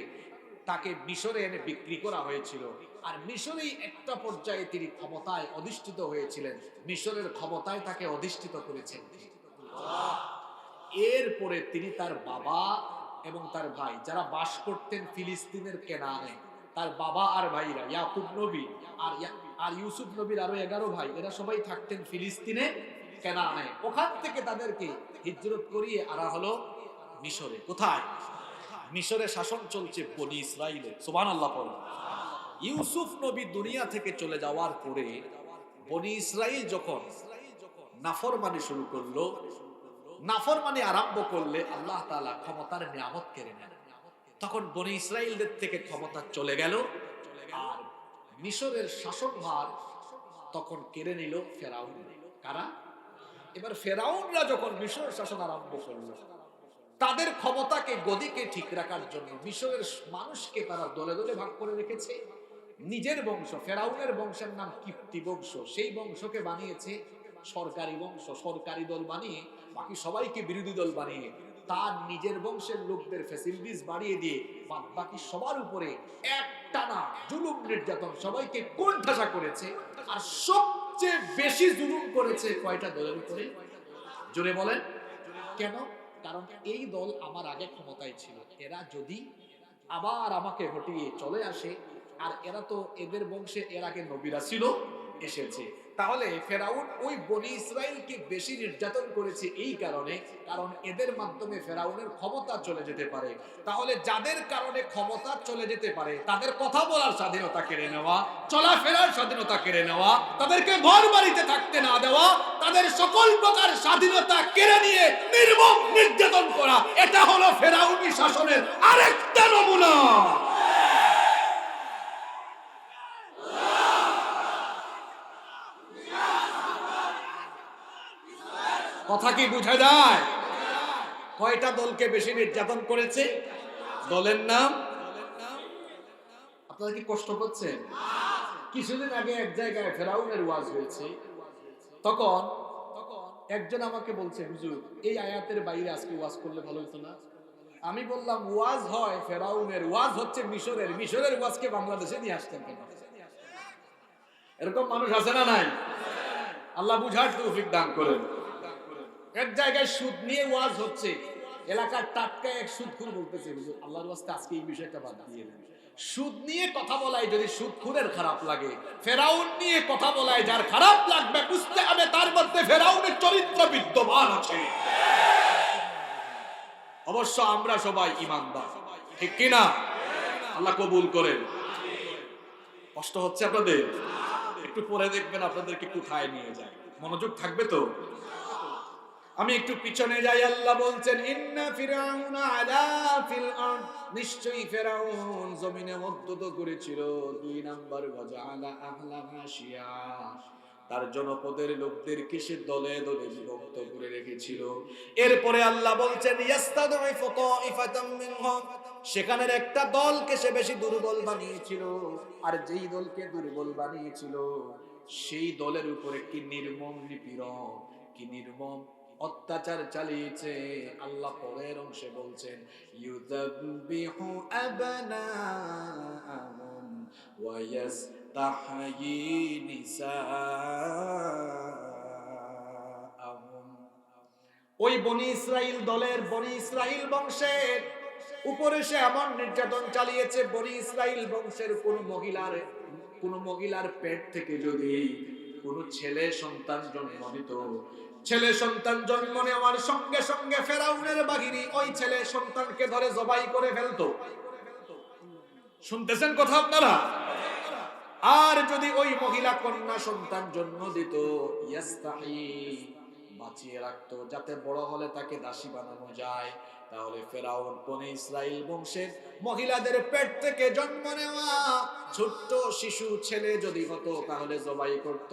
তাকে মিশরে এনে বিক্রি করা হয়েছিল। আর মিশরেই একটা পর্যায়ে তিনি ক্ষমতায় অধিষ্ঠিত হয়েছিলেন। মিশরের ক্ষমতায় তাকে অধিষ্ঠিত করেছেন। এরপরে তিনি তার বাবা এবং তার ভাই যারা বাস করতেন ফিলিস্তিনের কেনানে, তার বাবা আর ভাইরা ইয়াকুব নবী আর ইউসুফ নবীর আরো 11 ভাই, এরা সবাই থাকতেন ফিলিস্তিনে কেনানে। ওখান থেকে তাদেরকে হিজরত করিয়ে আনা হলো মিশরে। কোথায়? মিশরে শাসন চলছে বনি ইসরাইলে। সুবহানাল্লাহ পড়ুন। ইউসুফ নবী দুনিয়া থেকে চলে যাওয়ার পরে বনি ইসরাইল যখন নাফরমানি শুরু করলো, নাফরমানি আরম্ভ করলে আল্লাহ তাআলা ক্ষমতার নিয়ামত কেড়ে নেন। তখন বনি ইসরাইলদের থেকে ক্ষমতা চলে গেল, আর মিশরের শাসনভার তখন কেড়ে নিল ফেরাউন। কারা? এবার ফেরাউনরা যখন মিশরের শাসন আরম্ভ করলো, তাদের ক্ষমতাকে গদিকে ঠিক রাখার জন্য মিশরের মানুষকে তারা দলে দলে ভাগ করে রেখেছে। নিজের বংশ, ফেরাউনের বংশের নাম কিপ্তি বংশ, সেই বংশকে বানিয়েছে সরকারি বংশ, সরকারি দল বানিয়ে বাকি সবাইকে বিরোধী দল বানিয়ে তার নিজের বংশের লোকদের ফ্যাসিলিটিস বাড়িয়ে দিয়ে বাকি সবার উপরে একটানা জুলুম নির্যাতন, সবাইকে কোণঠাসা করেছে। আর সবচেয়ে বেশি জুলুম করেছে কয়টা দলের উপরে? জোরে বলেন। কেন? কারণ এই দল আমার আগে ক্ষমতায় ছিল, এরা যদি আবার আমাকে হটিয়ে চলে আসে, আর এরা তো এদের বংশে এর আগে নবীরা ছিল, এসেছে, তাহলে ফেরাউন ওই বনি ইসরাইলকে বেশি নির্যাতন করেছে এই কারণে, কারণ এদের মাধ্যমে ফেরাউনের ক্ষমতা চলে যেতে পারে। তাহলে যাদের কারণে ক্ষমতা চলে যেতে পারে তাদের কথা বলার স্বাধীনতা কেড়ে নেওয়া, চলাফেরার স্বাধীনতা কেড়ে নেওয়া, তাদেরকে ঘর বাড়িতে থাকতে না দেওয়া, তাদের সকল প্রকার স্বাধীনতা কেড়ে নিয়ে নির্মম নির্যাতন করা, এটা হলো ফেরাউনি শাসনের আরেকটা নমুনা। কথা কি বোঝা যায়? কয়টা দলকে বেশি নির্যাতন করেছে? দলের নাম? আপনারা কি কষ্ট পাচ্ছেন? কিছুদিন আগে এক জায়গায় ফেরাউনের ওয়াজ হয়েছে, তখন একজন আমাকে বলছে, হুজুর এই আয়াতের বাইরে আজকে ওয়াজ করলে ভালো হতো না? আমি বললাম, ওয়াজ হয় ফেরাউনের, ওয়াজ হচ্ছে মিশরের, মিশরের ওয়াজকে বাংলাদেশে নিয়ে আসতেন কেন? এরকম মানুষ আছে না নাই? আল্লাহ বুঝার তৌফিক দান করেন। এক জায়গায় সুদ নিয়ে ওয়াজ হচ্ছে, এলাকার টাটকা এক সুদখোর বলতেছে, হুজুর আল্লাহর ওয়াস্তে আজকে এই বিষয়টা বাদ দিয়ে দেন। সুদ নিয়ে কথা বলায় যদি সুদখোরের খারাপ লাগে, ফেরাউন নিয়ে কথা বলায় যার খারাপ লাগবে, বুঝতে হবে তার মধ্যে ফেরাউনের চরিত্র বিদ্যমান আছে। অবশ্য আমরা সবাই ঈমানদার, ঠিক কি না? আল্লাহ কবুল করেন। কষ্ট হচ্ছে আপনাদের? একটু পরে দেখবেন আপনাদেরকে কোথায় নিয়ে যায়। মনোযোগ থাকবে তো? আমি একটু পিছনে যাই। আল্লাহ বলছেন, ইন্না ফিরাউনা আলা ফিল আরদ, নিশ্চয়ই ফেরাউন জমিনে মধ্যত করেছিল 2 নাম্বার, ওয়াজআলা আহলাহা শিয়া, তার জনপদের লোকদেরকে সে দলে দলে বিভক্ত করে রেখেছিল। এরপরে আল্লাহ বলছেন, ইয়াস্তাদঈফু তাঈফাতাম মিনহুম, সেখানের একটা দলকে সে বেশি দুর্বল বানিয়েছিল, আর যেই দলকে দুর্বল বানিয়েছিল সেই দলের উপরে কি নির্মম নিপীড়ন, কি নির্মম অত্যাচার চালিয়েছে। আল্লাহ পরের অংশে বলছেন, ইউযাব্বিহু আবনাআহুম ওয়া ইয়াস্তাহয়ী নিসাআহুম। ওই বনি ইসরাইল দলের, বনি ইসরাইল বংশের উপরে সে এমন নির্যাতন চালিয়েছে, বনি ইসরাইল বংশের কোন মহিলার পেট থেকে যদি কোন ছেলে সন্তান জন্ম নিত, ছেলে সন্তান জন্ম নেওয়ার সঙ্গে সঙ্গে ফেরাউনের বাহিনী ওই ছেলে সন্তানকে ধরে জবাই করে ফেলতো। শুনতেছেন কথা আপনারা? আর যদি ওই মহিলা কন্যা সন্তান জন্ম দিত, ইয়াস্তাহি, বাঁচিয়ে রাখতো যাতে বড় হলে তাকে দাসী বানানো যায়, তাহলে ফেরাউন বনি ইসরাইল বংশের মহিলাদের পেট থেকে জন্ম নেওয়া ছোট্ট শিশু ছেলে যদি হতো তাহলে জবাই করত,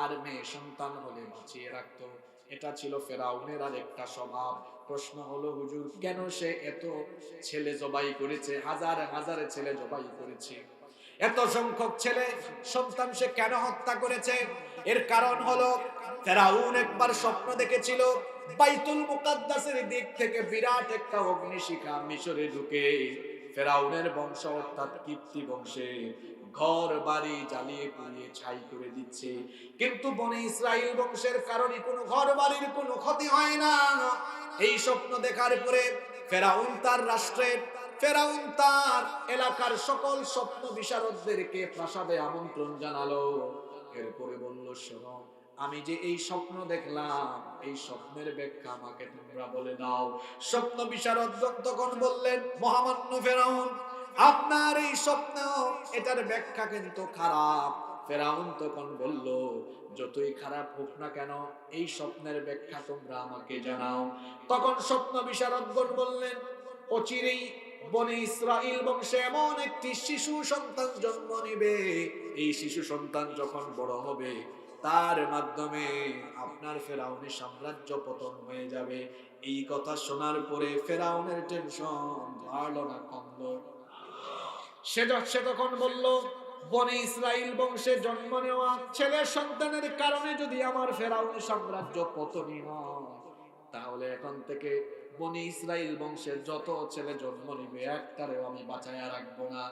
আর মেয়ে সন্তান হলে বাঁচিয়ে রাখতো। এটা ছিল ফেরাউনের আরেকটা স্বভাব। প্রশ্ন হলো, হুজুর কেন সে এত ছেলে জবাই করেছে, হাজার হাজার ছেলে জবাই করেছে, এত সংখ্যক ছেলে সন্তান সে কেন হত্যা করেছে? এর কারণ হলো, ফেরাউন একবার স্বপ্ন দেখেছিল বাইতুল মুকাদ্দাসের দিক থেকে বিরাট একটা অগ্নিশিখা মিশরে ঢুকে ফেরাউনের বংশ অর্থাৎ কিপ্তি বংশে ঘর বাড়ি জ্বালিয়ে পুড়িয়ে ছাই করে দিচ্ছে, কিন্তু বনি ইসরাইল বংশের কারণে কোনো ঘর বাড়ির কোনো ক্ষতি হয় না। এই স্বপ্ন দেখার পরে ফেরাউন তার রাষ্ট্রের, ফেরাউন তার এলাকার সকল স্বপ্ন বিশারদদেরকে প্রাসাদে আমন্ত্রণ জানালো। এরপরে বলল, শোনো, আমি যে এই স্বপ্ন দেখলাম, এই স্বপ্নের ব্যাখ্যা আমাকে তোমরা বলে দাও। স্বপ্ন বিশারদগণ তখন বললেন, মহামান্য ফেরাউন, আপনার এই স্বপ্ন, এটার ব্যাখ্যা কিন্তু খারাপ। ফেরাউন তখন বলল, যতই খারাপ হোক না কেন, এই স্বপ্নের ব্যাখ্যা তোমরা আমাকে জানাও। তখন স্বপ্ন বিশারদগণ বললেন, অচিরেই বনি ইসরাইল বংশে এমন একটি শিশু সন্তান জন্ম নিবে, এই শিশু সন্তান যখন বড় হবে, তার মাধ্যমে আপনার ফেরাউনের সাম্রাজ্য পতন হয়ে যাবে। এই কথা শোনার পরে ফেরাউনের টেনশন বাড়লো না কমলো? সে তখন বলল, বনি ইসরাইল বংশে জন্ম নেওয়া ছেলে সন্তানের কারণে যদি আমার ফেরাউনের সাম্রাজ্য পতনই হয়, তাহলে এখন থেকে বনি ইসরাইল বংশের যত ছেলে জন্ম নিবে একটারেও আমি বাঁচায়া রাখবো না।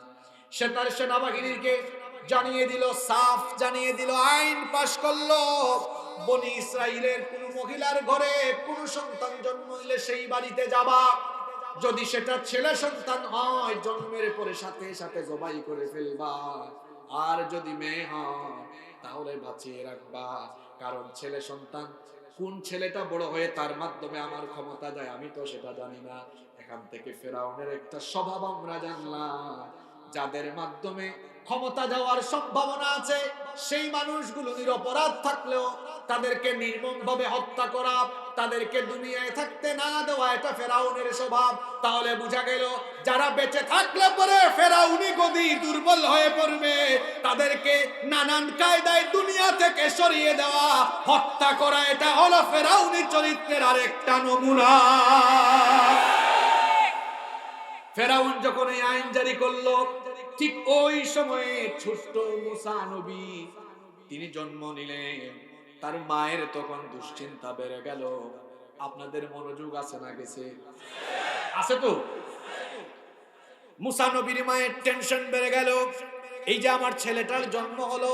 সে তার সেনাবাহিনীকে জানিয়ে দিল, সাফ জানিয়ে দিল, আইন পাশ করলো, বনি ইসরাইলের কোন মহিলার ঘরে কোন সন্তান জন্ম নিলে সেই বাড়িতে যাবা, যদি সেটা ছেলে সন্তান হয় জন্মের পরে সাথে সাথে জবাই করে ফেলবা, আর যদি মেয়ে হয় তাহলে বাঁচিয়ে রাখবা। কারণ ছেলে সন্তান কোন ছেলেটা বড় হয়ে তার মাধ্যমে আমার ক্ষমতা যায় আমি তো সেটা জানি না। এখান থেকে ফেরাউনের একটা স্বভাব আমরা জানলাম, যাদের মাধ্যমে ক্ষমতা যাওয়ার সম্ভাবনা আছে সেই মানুষগুলো নিরপরাধ থাকলেও তাদেরকে নির্মমভাবে হত্যা করা, তাদেরকে দুনিয়ায় থাকতে না দেওয়া, এটা ফেরাউনের স্বভাব। তাহলে বোঝা গেল যারা বেঁচে থাকলে পরে ফেরাউনি গদি দুর্বল হয়ে পড়বে, তাদেরকে নানান কায়দায় দুনিয়া থেকে সরিয়ে দেওয়া, হত্যা করা, এটা হলো ফেরাউনি চরিত্রের আরেকটা নমুনা। ফেরাউন যখন এই আইন জারি করলো, ঠিক ওই সময়ে ছোট্ট মুসা নবী তিনি জন্ম নিলেন। তার মায়ের তখন দুশ্চিন্তা বেড়ে গেল। আপনাদের মনোযোগ আছে না গেছে? আছে তো? মুসা নবীর মায়ের টেনশন বেড়ে গেল, এই যে আমার ছেলেটার জন্ম হলো,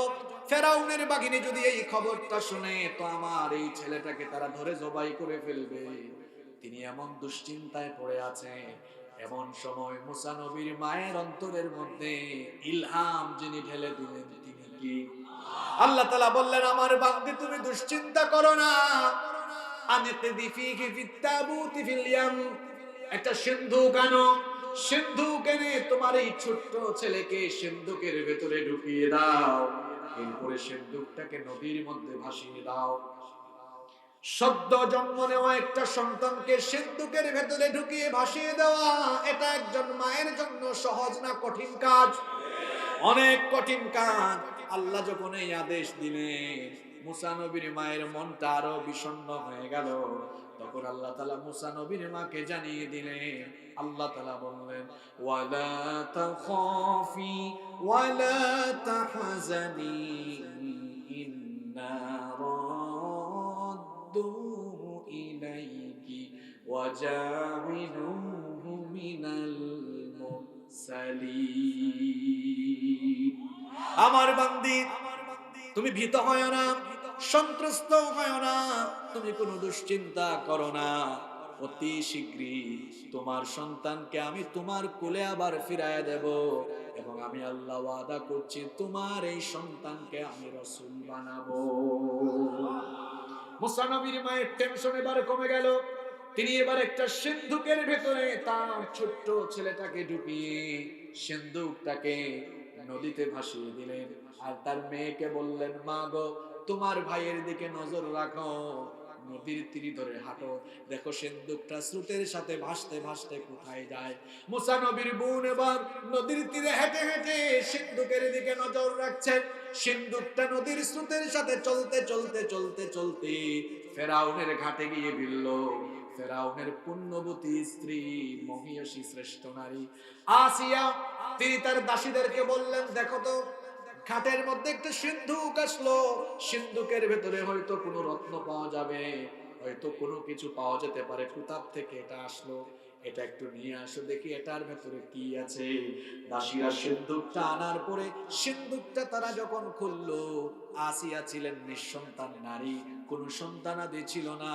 ফেরাউনের বাহিনী যদি এই খবরটা শুনে তো আমার এই ছেলেটাকে তারা ধরে জবাই করে ফেলবে। তিনি এমন দুশ্চিন্তায় পড়ে আছে। এমন সময় মুসা নবীর মায়ের অন্তরের মধ্যে ইলহাম যিনি ঢেলে দিলেন তিনি কি? আল্লাহ তাআলা বললেন, আমার বান্দী তুমি দুশ্চিন্তা করো না, আনিকদি ফিহি ফিত্তাবুতি ফিল ইয়াম, একটা সিন্ধুক আনো, সিন্ধুক এনে তোমার এই ছোট্ট ছেলেকে সিন্ধুকের ভেতরে ঢুকিয়ে দাও, এরপরে সিন্ধুকটাকে নদীর মধ্যে ভাসিয়ে দাও। সদ্য জন্ম নেওয়া একটা সন্তানকে সিন্ধুকের ভেতরে ঢুকিয়ে ভাসিয়ে দেওয়া, এটা একজন মায়ের জন্য সহজ না কঠিন কাজ? অনেক কঠিন কাজ। আল্লাহ যখন এই আদেশ দিলেন, মুসা নবীর মায়ের মনটা আরো বিষণ্ণ হয়ে গেল। তখন আল্লাহ তাআলা মুসা নবীর মাকে জানিয়ে দিলেন, আল্লাহ তাআলা বললেন, ওয়ালা তাখাফি ওয়ালা তাহজানি ইন্না রাদ্দুহু ইলাইকি ওয়া জা'iলুহু মিনাল মুরসালিন। আমার বান্দী তুমি ভীত হয় না, সন্ত্রস্ত হয় না, তুমি কোনো দুশ্চিন্তা করো না, অতি শীঘ্রই তোমার সন্তানকে আমি তোমার কোলে আবার ফিরায় দেব, এবং আমি আল্লাহ ওয়াদা করছি তোমার এই সন্তানকে আমি রাসূল বানাবো। মুসা নবীর মায়ের টেনশন এবার কমে গেল। তিনি এবার একটা সিন্ধুকের ভেতরে তার ছোট্ট ছেলেটাকে ঢুকিয়ে সিন্ধুকটাকে নদীতে ভাসিয়ে দিলেন। আর তার মেয়েকে বললেন, মা গো, তোমার ভাইয়ের দিকে নজর রাখো, নদীর তীরে ধরে হাঁটো, দেখো সিন্ধুকটা স্রোতের সাথে ভাসতে ভাসতে কোথায় যায়। মুসা নবীর বোন এবার নদীর তীরে হেঁটে হেঁটে সিন্ধুকের দিকে নজর রাখছেন। সিন্ধুকটা নদীর স্রোতের সাথে চলতে চলতে চলতে চলতে ফেরাউনের ঘাটে গিয়ে ভিড়ল। ফেরাউনের পুণ্যবতী স্ত্রী, মহিয়সী শ্রেষ্ঠ নারী আসিয়া, তিনি তার দাসীদেরকে বললেন, দেখো তো ঘাটের মধ্যে একটা সিন্ধুক আসলো, সিন্ধুকের ভেতরে হয়তো কোনো রত্ন পাওয়া যাবে, হয়তো কোনো কিছু পাওয়া যেতে পারে, কোথা থেকে এটা আসলো। এটা একটু নিয়ে আসো দেখি এটার ভেতরে কি আছে। দাসীরা সিন্দুকটা আনার পরে সিন্দুকটা তারা যখন খুললো, আসিয়া ছিলেন নিঃসন্তান নারী, কোন সন্তানাদি ছিল না।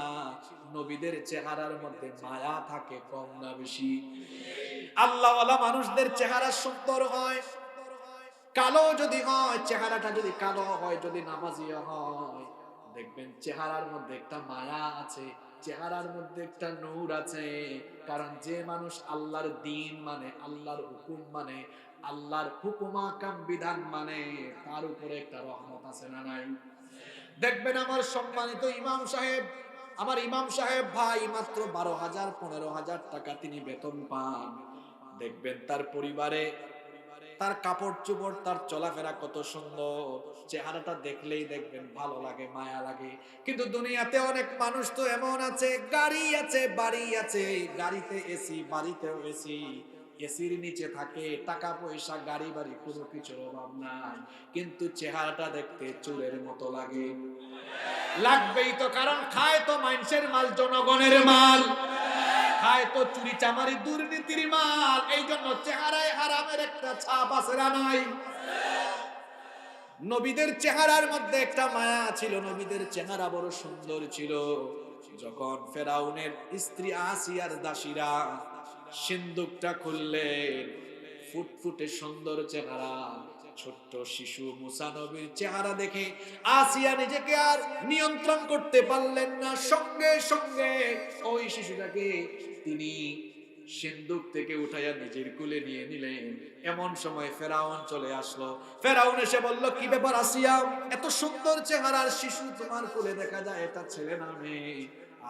নবীদের চেহারার মধ্যে মায়া থাকে কম না বেশি? আল্লাহওয়ালা মানুষদের চেহারা সুন্দর হয়, কালো যদি হয়, চেহারাটা যদি কালো হয়, যদি নামাজি হয়, দেখবেন চেহারার মধ্যে একটা মায়া আছে, চেহারার মধ্যে একটা নূর আছে। কারণ যে মানুষ আল্লাহর দ্বীন মানে, আল্লাহর হুকুম মানে, আল্লাহর হুকুমাকাম বিধান মানে, তার উপরে একটা রহমত আছে না নাই? দেখবেন আমার সম্মানিত ইমাম সাহেব, আমার ইমাম সাহেব ভাই মাত্র 12,000 15,000 টাকা তিনি বেতন পান। দেখবেন তার পরিবারে তার কাপড় চোপড়, তার চলাফেরা কত সুন্দর, চেহারাটা দেখলেই দেখবেন ভালো লাগে, মায়া লাগে। কিন্তু দুনিয়াতে অনেক মানুষ তো এমন আছে, গাড়ি আছে, বাড়ি আছে, গাড়িতে এসি, বাড়িতেও এসি, এসির নিচে থাকে, টাকা পয়সা, গাড়ি বাড়ি কোনো কিছুর অভাব নাই, কিন্তু চেহারাটা দেখতে চোরের মতো লাগে। লাগবেই তো, কারণ খায় তো মানুষের মাল, জনগণের মাল খায় তো, চুরি চামারি দুর্নীতির মাল, এই জন্য চেহারায় হারামের একটা ছাপ আছে না নাই? নবীদের চেহারার মধ্যে একটা মায়া ছিল, নবীদের চেহারা বড় সুন্দর ছিল। যখন ফেরাউনের স্ত্রী আসিয়ার দাসীরা সিন্দুকটা খুললেন, ফুটফুটে সুন্দর চেহারা, ছোট্ট শিশু মুসা নবীর চেহারা দেখে আসিয়া নিজেকে আর নিয়ন্ত্রণ করতে পারলেন না। সঙ্গে সঙ্গে ওই শিশুটাকে তিনি সিন্দুক থেকে উঠাইয়া নিজের কুলে নিয়ে নিলেন। এমন সময় ফেরাউন চলে আসলো। ফেরাউন এসে বলল, কি ব্যাপার আসিয়া, এত সুন্দর চেহারার শিশু তোমার কুলে দেখা যায়, এটা ছেলে না মেয়ে?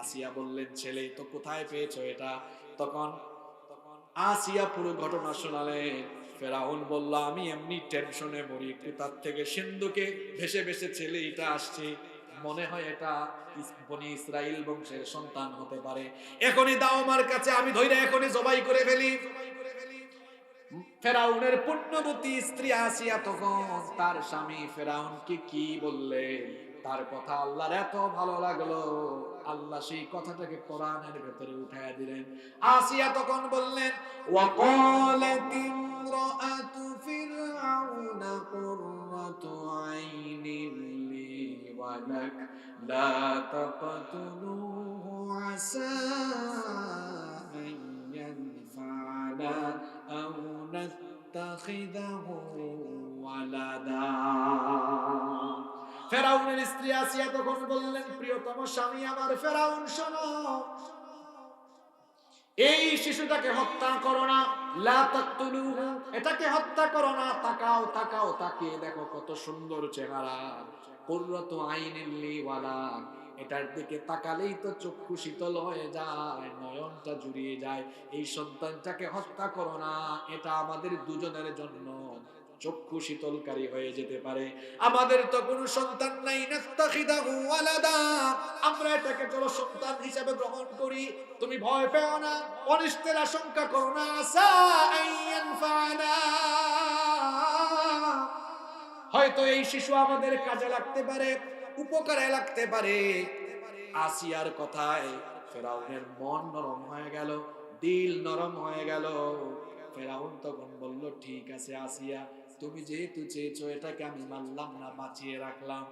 আসিয়া বললেন, ছেলে। তো কোথায় পেয়েছো এটা? তখন আসিয়া পুরো ঘটনা শোনালেন। ফেরাউন বলল, আমি এমনি টেনশনে মরি, একটু তার থেকে সিন্ধুকে ভেসে ভেসে ছেলে এটা আসছে, মনে হয় এটা বনি ইসরাইল বংশের সন্তান হতে পারে, এখনই দাও আমার কাছে, আমি ধইরা এখনই জবাই করে ফেলি। ফেরাউনের পুণ্যবতী স্ত্রী আসিয়া তখন তার স্বামী ফেরাউনকে কি বললেন, তার কথা আল্লাহর এত ভালো লাগলো, আল্লাহ সেই কথাটাকে কোরআনের ভেতরে উঠায়া দিলেন। আসিয়া তখন বললেন, ওয়াকালাত ইমরাআতু ফিরআউনা কুররাতু আইনিন লি ওয়া লাক লা তাকতুলুহু আসা আন ইয়ানফা'না আও নাত্তাখিযাহু ওয়ালাদা। ফেরাউনের স্ত্রী আসিয়া তখন বললেন, প্রিয়তম স্বামী আমার ফেরাউন, শোনো, এই শিশুটাকে হত্যা করো না, লা তাকতুলুহু, এটাকে হত্যা করো না, তাকাও তাকাও, তাকিয়ে দেখো কত সুন্দর চেহারা, কুররাতু আইনিন লি ওয়ালা, এটার দিকে তাকালেই তো চক্ষু শীতল হয়ে যায়, নয়নটা জুড়িয়ে যায়, এই সন্তানটাকে হত্যা করো না, এটা আমাদের দুজনের জন্য চক্ষু শীতলকারী হয়ে যেতে পারে, আমাদের তো কোনো সন্তান নাই, নাত্তাখিদাহু ওয়ালাদা, আমরা এটাকে চলো সন্তান হিসেবে গ্রহণ করি, তুমি ভয় পেও না, অনিষ্টের আশঙ্কা করো না, আসা আইয়ানফানা, হয়তো এই শিশু আমাদের কাজে লাগতে পারে, উপকারে লাগতে পারে। আসিয়ার কথায় ফেরাউনের মন নরম হয়ে গেল, দিল নরম হয়ে গেল। ফেরাউন তখন বলল, ঠিক আছে আসিয়া, তুমি যেহেতু চেয়েছো, এটাকে আমি মানলাম না, বাঁচিয়ে রাখলাম।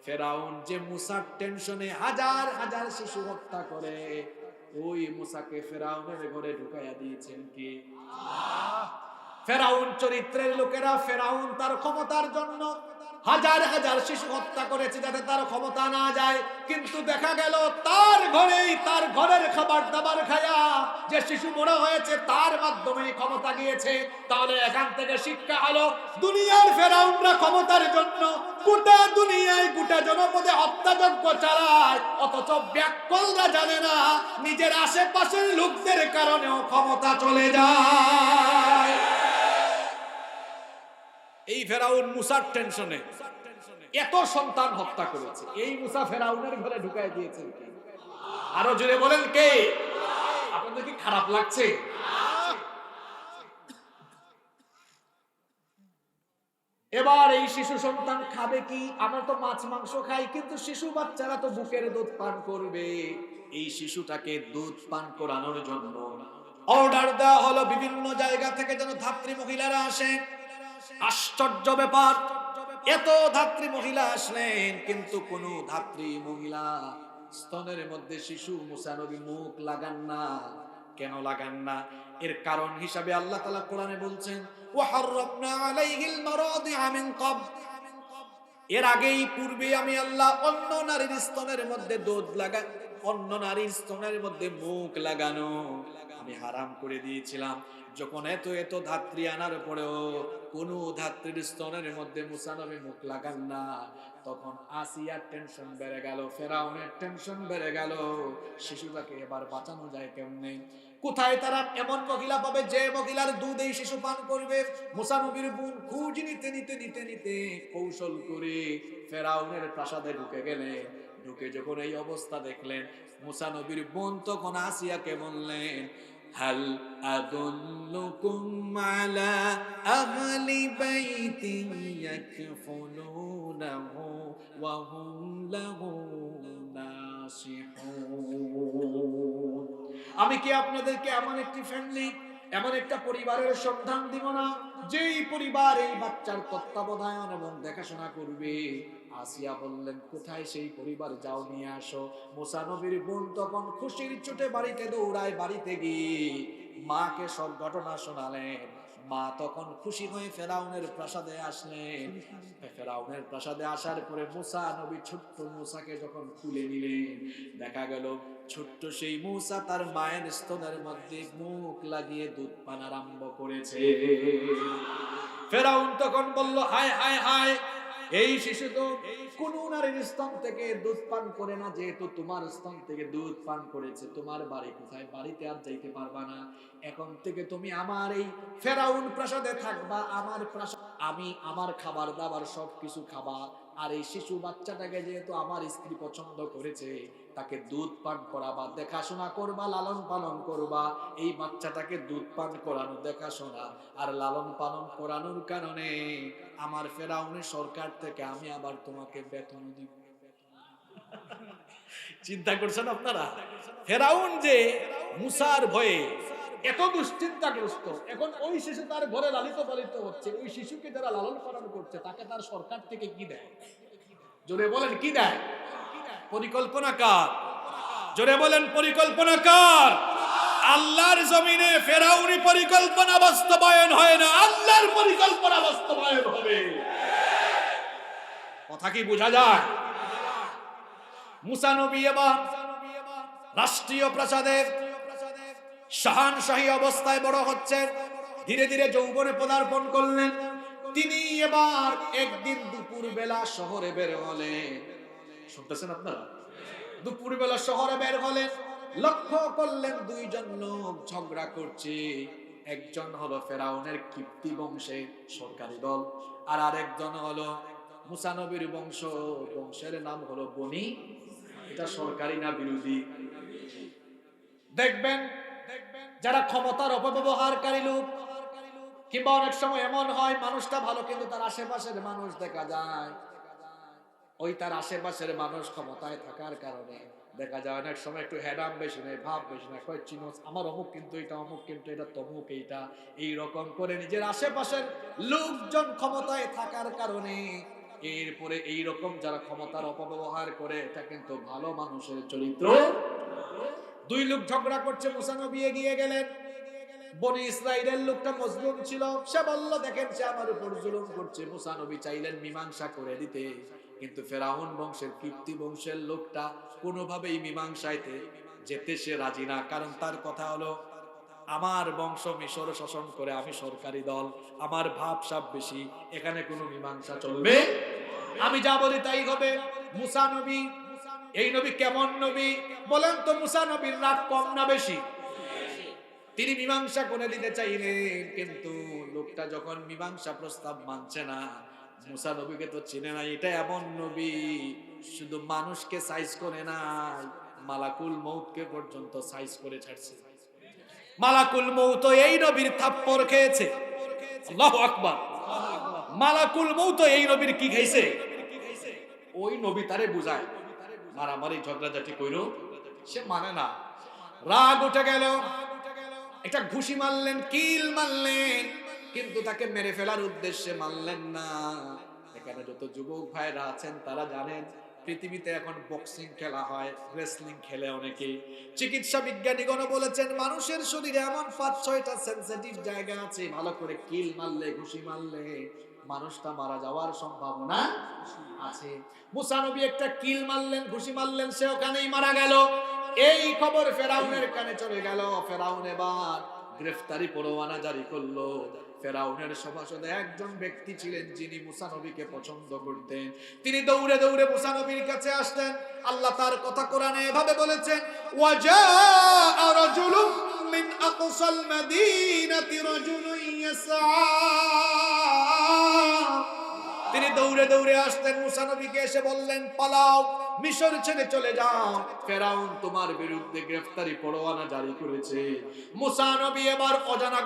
ফেরাউন যে মুসার টেনশনে হাজার হাজার শিশু হত্যা করে, ওই মুসাকে ফেরাউনের ঘরে ঢুকাইয়া দিয়েছেন কি? ফেরাউন চরিত্রের লোকেরা, ফেরাউন তার ক্ষমতার জন্য হাজার হাজার শিশু হত্যা করেছে যাতে তার ক্ষমতা না যায়, কিন্তু দেখা গেল তার ঘরেই, তার ঘরের খাবার দাবার খায়া যে শিশু বড় হয়েছে, তার মাধ্যমে ক্ষমতা গিয়েছে। তাহলে এখান থেকে শিক্ষা হলো, দুনিয়ার ফেরাউনরা ক্ষমতার জন্য গোটা দুনিয়ায় গোটা জনপদে হত্যাযজ্ঞ চালায়, অথচ ব্যাককলরা জানে না নিজের আশেপাশের লোকদের কারণেও ক্ষমতা চলে যায়। এই ফেরাউন মুসার টেনশনে এত সন্তান হত্যা করেছে, এই মুসা ফেরাউনের ঘরে ঢুকাই দিয়েছেন কে? আরো জোরে বলেন কে? আপনাদের কি খারাপ লাগছে? এবার এই শিশু সন্তান খাবে কি? আমরা তো মাছ মাংস খাই, কিন্তু শিশু বাচ্চারা তো বুকের দুধ পান করবে। এই শিশুটাকে দুধ পান করানোর জন্য অর্ডার দেওয়া হলো বিভিন্ন জায়গা থেকে যেন ধাত্রী মহিলারা আসে। আশ্চর্য ব্যাপার, এত ধাত্রী মহিলা আসলেন কিন্তু কোন ধাত্রী মহিলা স্তনের মধ্যে শিশু মুসা নবী মুখ লাগান না। কেন লাগান না? এর কারণ হিসাবে আল্লাহ তাআলা কোরআনে বলছেন, ওয়া হাররামনা আলাইহিল মারাদিআ মিন ক্বাবল, এর আগেই পূর্বে আমি আল্লাহ অন্য নারীর স্তনের মধ্যে দুধ লাগা, অন্য নারীর স্তনের মধ্যে মুখ লাগানো আমি হারাম করে দিয়েছিলাম। যখন এত এত ধাত্রী আনার পরেও কোন ধাত্রীর স্তনের মধ্যে মুসা নবী মুখ লাগান না, তখন আসিয়ার টেনশন বেড়ে গেল, ফেরাউনের টেনশন বেড়ে গেল, শিশুটাকে এবার বাঁচানো যায় কেমনে? কোথায় তারা এমন মহিলা পাবে যে মহিলার দুধ এই শিশু পান করবে? মুসা নবীর বোন খোঁজ নিতে নিতে নিতে নিতে কৌশল করে ফেরাউনের প্রাসাদে ঢুকে গেলেন। ঢুকে যখন এই অবস্থা দেখলেন, মুসা নবীর বোন তখন আসিয়াকে বললেন, হাল আদুল্লুকুম আলা আহলি বাইতিন ইয়াকফুলুনাহু ওয়া হুম লাহু নাসিহুন, আমি কি আপনাদেরকে এমন একটি ফ্যামিলি, এমন একটা পরিবারের সন্ধান দিব না যেই পরিবার এই বাচ্চার তত্ত্বাবধান এবং দেখাশোনা করবে? আসিয়া বললেন, কোথায় সেই পরিবার, যাও নিয়ে আসো। মুসা নবীর বোন তখন খুশির চোটে বাড়িতে দৌড়ায়, বাড়িতে গিয়ে মাকে সব ঘটনা শোনালেন। মা তখন খুশি হয়ে ফেরাউনের প্রাসাদে আসলেন। ফেরাউনের প্রাসাদে আসার পরে মুসা নবী ছোট্ট মুসাকে যখন তুলে নিলেন, দেখা গেল ছোট্ট সেই মুসা তার মায়ের স্তনের মধ্যে মুখ লাগিয়ে দুধ পান আরম্ভ করেছে। ফেরাউন তখন বলল, হায় হায় হায়, এই শিশু তো কোন নারীর স্তন থেকে দুধ পান করে না, যেহেতু তোমার স্তন থেকে দুধ পান করেছে, তোমার বাড়ি কোথায়? বাড়িতে আর যাইতে পারবা না, এখন থেকে তুমি আমার এই ফেরাউন প্রাসাদে থাকবা, আমার প্রাসাদ, আমি আমার খাবার দাবার সবকিছু খাবা। আর এই শিশু বাচ্চাটাকে যেহেতু আমার স্ত্রী পছন্দ করেছে, তাকে দুধ পান করাবা, দেখাশোনা করবা, লালন পালন করবা। এই বাচ্চাটাকে দুধ পান করানো, দেখাশোনা আর লালন পালন করানোর কারণে আমার ফেরাউনের সরকার থেকে আমি আবার তোমাকে বেতন দিব। চিন্তা করছেন আপনারা? ফেরাউন যে মুসার ভয়ে এত দুশ্চিন্তাগ্রস্ত, এখন ওই শিশু তার ঘরে লালিত পালিত হচ্ছে, ওই শিশুকে যারা লালন পালন করছে তাকে তার সরকার থেকে কি দেয়? জোরে বলেন, কি দেয়? পরিকল্পনা কার? জোরে বলেন, পরিকল্পনা কার? আল্লাহর জমিনে ফেরাউনি পরিকল্পনা বাস্তবায়ন হয় না, আল্লাহর পরিকল্পনা বাস্তবায়ন হবে। কথা কি বোঝা যায়? মুসা নবী এবার রাষ্ট্রীয় প্রাসাদে শাহানশাহী অবস্থায় বড় হচ্ছেন, ধীরে ধীরে যৌবনে পদার্পণ করলেন। তিনি এবার একদিন দুপুর বেলা শহরে বের হলেন। শুনতেছেন আপনারা? দুপুর বেলা শহরে বের হলেন, লক্ষ্য করলেন দুইজন লোক ঝগড়া করছে। একজন হলো ফেরাউনের কিপ্তি বংশের সরকারি দল, আর আরেকজন হলো মুসা নবীর বংশ, বংশের নাম হলো বনি। এটা সরকারি না বিরোধী? দেখবেন যারা ক্ষমতার অপব্যবহারকারী লোক, কিংবা অনেক সময় এমন হয় মানুষটা ভালো কিন্তু তার আশেপাশের মানুষ দেখা যায়, ওই তার আশেপাশের মানুষ ক্ষমতায় থাকার কারণে দেখা যায় অনেক সময় একটু হেডাম বেশি নেই, ভাব বেশি নেই, কয় চিনোস আমার অমুক কিন্তু এটা, অমুক কিন্তু এটা, তমুক এইটা, এইরকম করে নিজের আশেপাশের লোকজন ক্ষমতায় থাকার কারণে এরপরে এইরকম যারা ক্ষমতার অপব্যবহার করে, এটা কিন্তু ভালো মানুষের চরিত্র। দুই লোক ঝগড়া করছে, মুসা নবী এগিয়ে গেলেন। বনি ইসরাইলের লোকটা মজলুম ছিল, সে বলল, দেখেন সে আমার উপর জুলুম করছে। মুসা নবী চাইলেন মীমাংসা করে দিতে, কিন্তু ফেরাউন বংশের কীর্তি বংশের লোকটা কোনোভাবেই মীমাংসাইতে যেতে সে রাজি না। কারণ তার কথা হলো, আমার বংশ মিশর শাসন করে, আমি সরকারি দল, আমার ভাবসাব বেশি, এখানে কোনো মীমাংসা চলবে, আমি যা বলি তাই হবে। মুসা নবী, এই নবী কেমন নবী বলেন তো? মুসা নবীর রাগ কম না বেশি? তিনি মীমাংসা করে দিতে চাইলেন, কিন্তু লোকটা যখন মীমাংসা প্রস্তাব মানছে না, মুসা নবীকে তো চিনে নাই, এটা এমন নবী শুধু মানুষকে সাইজ করে নাই, মালাকুল মউতকে পর্যন্ত সাইজ করে ছাড়ছে। মালাকুল মউত এই নবীর থাপ্পড় খেয়েছে। আল্লাহু আকবার। মালাকুল মউত এই নবীর কি খাইছে? ওই নবী তারে বুঝায়, মারামারি ঝগড়াঝাটি কইরো, সে মানে না, রাগ উঠে গেল। একটা ঘুষি মারলেন, কিল মারলেন, কিন্তু তাকে মেরে ফেলার উদ্দেশ্যে মারলেন না। এখানে যত যুবক ভাইরা আছেন তারা জানেন পৃথিবীতে এখন বক্সিং খেলা হয়, রেসলিং খেলে অনেকে। চিকিৎসা বিজ্ঞানীগণ বলেছেন মানুষের শরীরে এমন 5-6টা সেনসিটিভ জায়গা আছে, ভালো করে কিল মারলে, ঘুষি মারলে মানুষটা মারা যাওয়ার সম্ভাবনা আছে। মুসা নবী একটা কিল মারলেন, ঘুষি মারলেন, সে ওখানেই মারা গেল। এই খবর ফেরাউনের কানে চলে গেল। ফেরাউন এবার গ্রেফতারি পরোয়ানা জারি করলো। ফেরাউনের সভাসদে একজন ব্যক্তি ছিলেন যিনি মুসা নবীকে পছন্দ করতেন। তিনি দৌড়ে দৌড়ে মুসা নবীর কাছে আসলেন। আল্লাহ তার কথা কোরআনে এভাবে বলেছেন, ওয়াজাআ রাজুলুম মিন আকসাল মাদিনাতি রাজুলুন ইয়াসআ। তিনি দৌড়ে দৌড়ে আসলেন, মুসা নবীকে এসে বললেন, পালাও, মিশর ছেড়ে চলে যাও, ফেরাউন তোমার বিরুদ্ধে গ্রেফতারি পরোয়ানা জারি করেছে। মুসা নবী এবার অজানা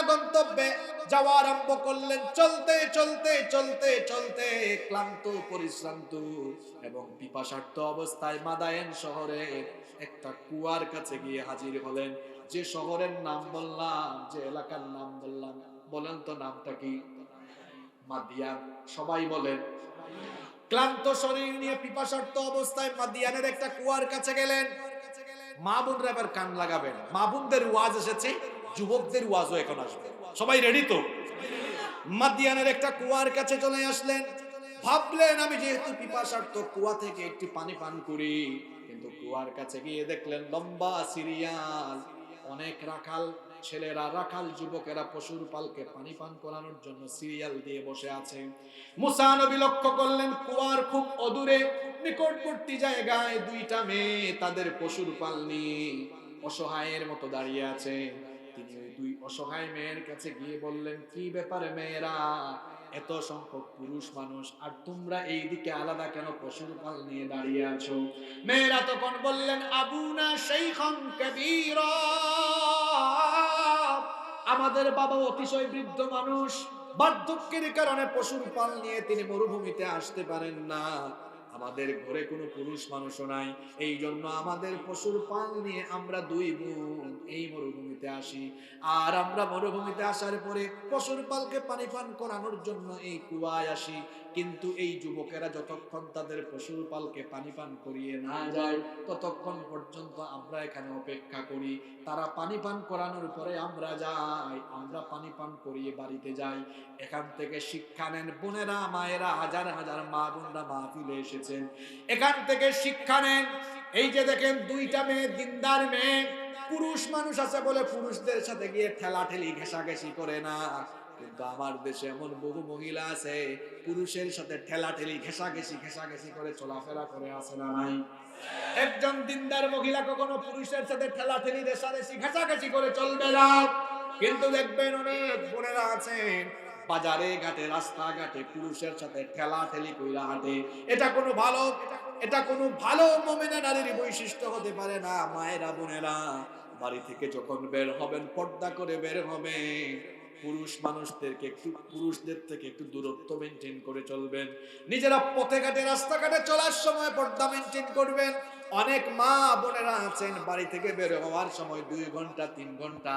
গন্তব্যে যাওয়া আরম্ভ করলেন। চলতে চলতে চলতে চলতে ক্লান্ত, পরিশ্রান্ত এবং পিপাসার্ত অবস্থায় মাদায়েন শহরে একটা কুয়ার কাছে গিয়ে হাজির হলেন। যে শহরের নাম বললাম, যে এলাকার নাম বললাম, বলেন তো নামটা কি? মাদিয়ান। সবাই বলেন। ক্লান্ত শরীর নিয়ে পিপাসার্ত অবস্থায় মাদিয়ানের একটা কুয়ার কাছে গেলেন। মা বোনরা এবার কান লাগাবেন, মা বোনদের ওয়াজ এসেছে, যুবকদের ওয়াজও এখন আসবে। সবাই রেডি তো? মাদিয়ানের একটা কুয়ার কাছে চলে আসলেন। ভাবলেন আমি যেহেতু পিপাসার্ত, কুয়া থেকে একটু পানি পান করি। কিন্তু কুয়ার কাছে গিয়ে দেখলেন লম্বা সিরিয়াল, অনেক রাখাল ছেলেরা, রাখাল যুবকেরা পশুর পালকে পানি পান করানোর জন্য সিরিয়াল দিয়ে বসে আছে। মুসা নবী লক্ষ্য করলেন কুয়ার খুব অদূরে নিকটবর্তী জায়গায় দুইটা মেয়ে তাদের পশুর পাল নিয়ে অসহায়ের মতো দাঁড়িয়ে আছে। তিনি ওই দুই অসহায় মেয়ের কাছে গিয়ে বললেন, কি ব্যাপারে মেয়েরা, এত সংখ্যক পুরুষ মানুষ আর তোমরা এইদিকে আলাদা কেন পশুর পাল নিয়ে দাঁড়িয়ে আছো? মেয়েরা তখন বললেন, আবুনা শাইখান কাবীরা, আমাদের বাবা অতিশয় বৃদ্ধ মানুষ, বার্ধক্যের কারণে পশুর পাল নিয়ে তিনি মরুভূমিতে আসতে পারেন না। আমাদের ঘরে কোনো পুরুষ মানুষও নাই, এই জন্য আমাদের পশুর পাল নিয়ে আমরা দুই বোন এই মরুভূমিতে আসি। আর আমরা মরুভূমিতে আসার পরে পশুর পালকে পানি পান করানোর জন্য এই কুয়ায় আসি। কিন্তু এই যুবকেরা যতক্ষণ তাদের পশুর পালকে পানি পান করিয়ে না যায় ততক্ষণ পর্যন্ত আমরা এখানে অপেক্ষা করি। তারা পানি পান করানোর পরে আমরা যাই, আমরা পানি পান করিয়ে বাড়িতে যাই। এখান থেকে শিক্ষা নেন বোনেরা, মায়েরা, হাজার হাজার মা বোনরা মাহফিলে এসেছেন, এখান থেকে শিক্ষা নেন। এই যে দেখেন দুইটা মেয়ে, দিনদার মেয়ে, পুরুষ মানুষ আছে বলে পুরুষদের সাথে গিয়ে ঠেলাঠেলি ঘেঁষাঘেঁষি করে না। কিন্তু আমার দেশে এমন বহু মহিলা আছে পুরুষের সাথে ঠেলাঠেলি ঘেঁষাঘেঁষি করে চলাফেরা করে, আছে না নাই? একজন দিনদার মহিলা কখনো পুরুষের সাথে ঠেলাঠেলি রেষারেষি ঘেঁষাঘেঁষি করে চলবে না। কিন্তু দেখবেন অনেক বোনেরা আছেন বাজারে ঘাটে রাস্তাঘাটে পুরুষের সাথে ঠেলাঠেলি কইরা হাঁটে। এটা কোনো ভালো মুমিনা নারীর বৈশিষ্ট্য হতে পারে না। মায়েরা, বোনেরা, বাড়ি থেকে যখন বের হবেন পর্দা করে বের হবেন। পুরুষদের থেকে একটু দূরত্ব মেনটেন করে চলবেন। নিজেরা পথে ঘাটে রাস্তাঘাটে চলার সময় পর্দা মেনটেন করবেন। অনেক মা বোনেরা আছেন বাড়ি থেকে বের হওয়ার সময় 2 ঘন্টা 3 ঘন্টা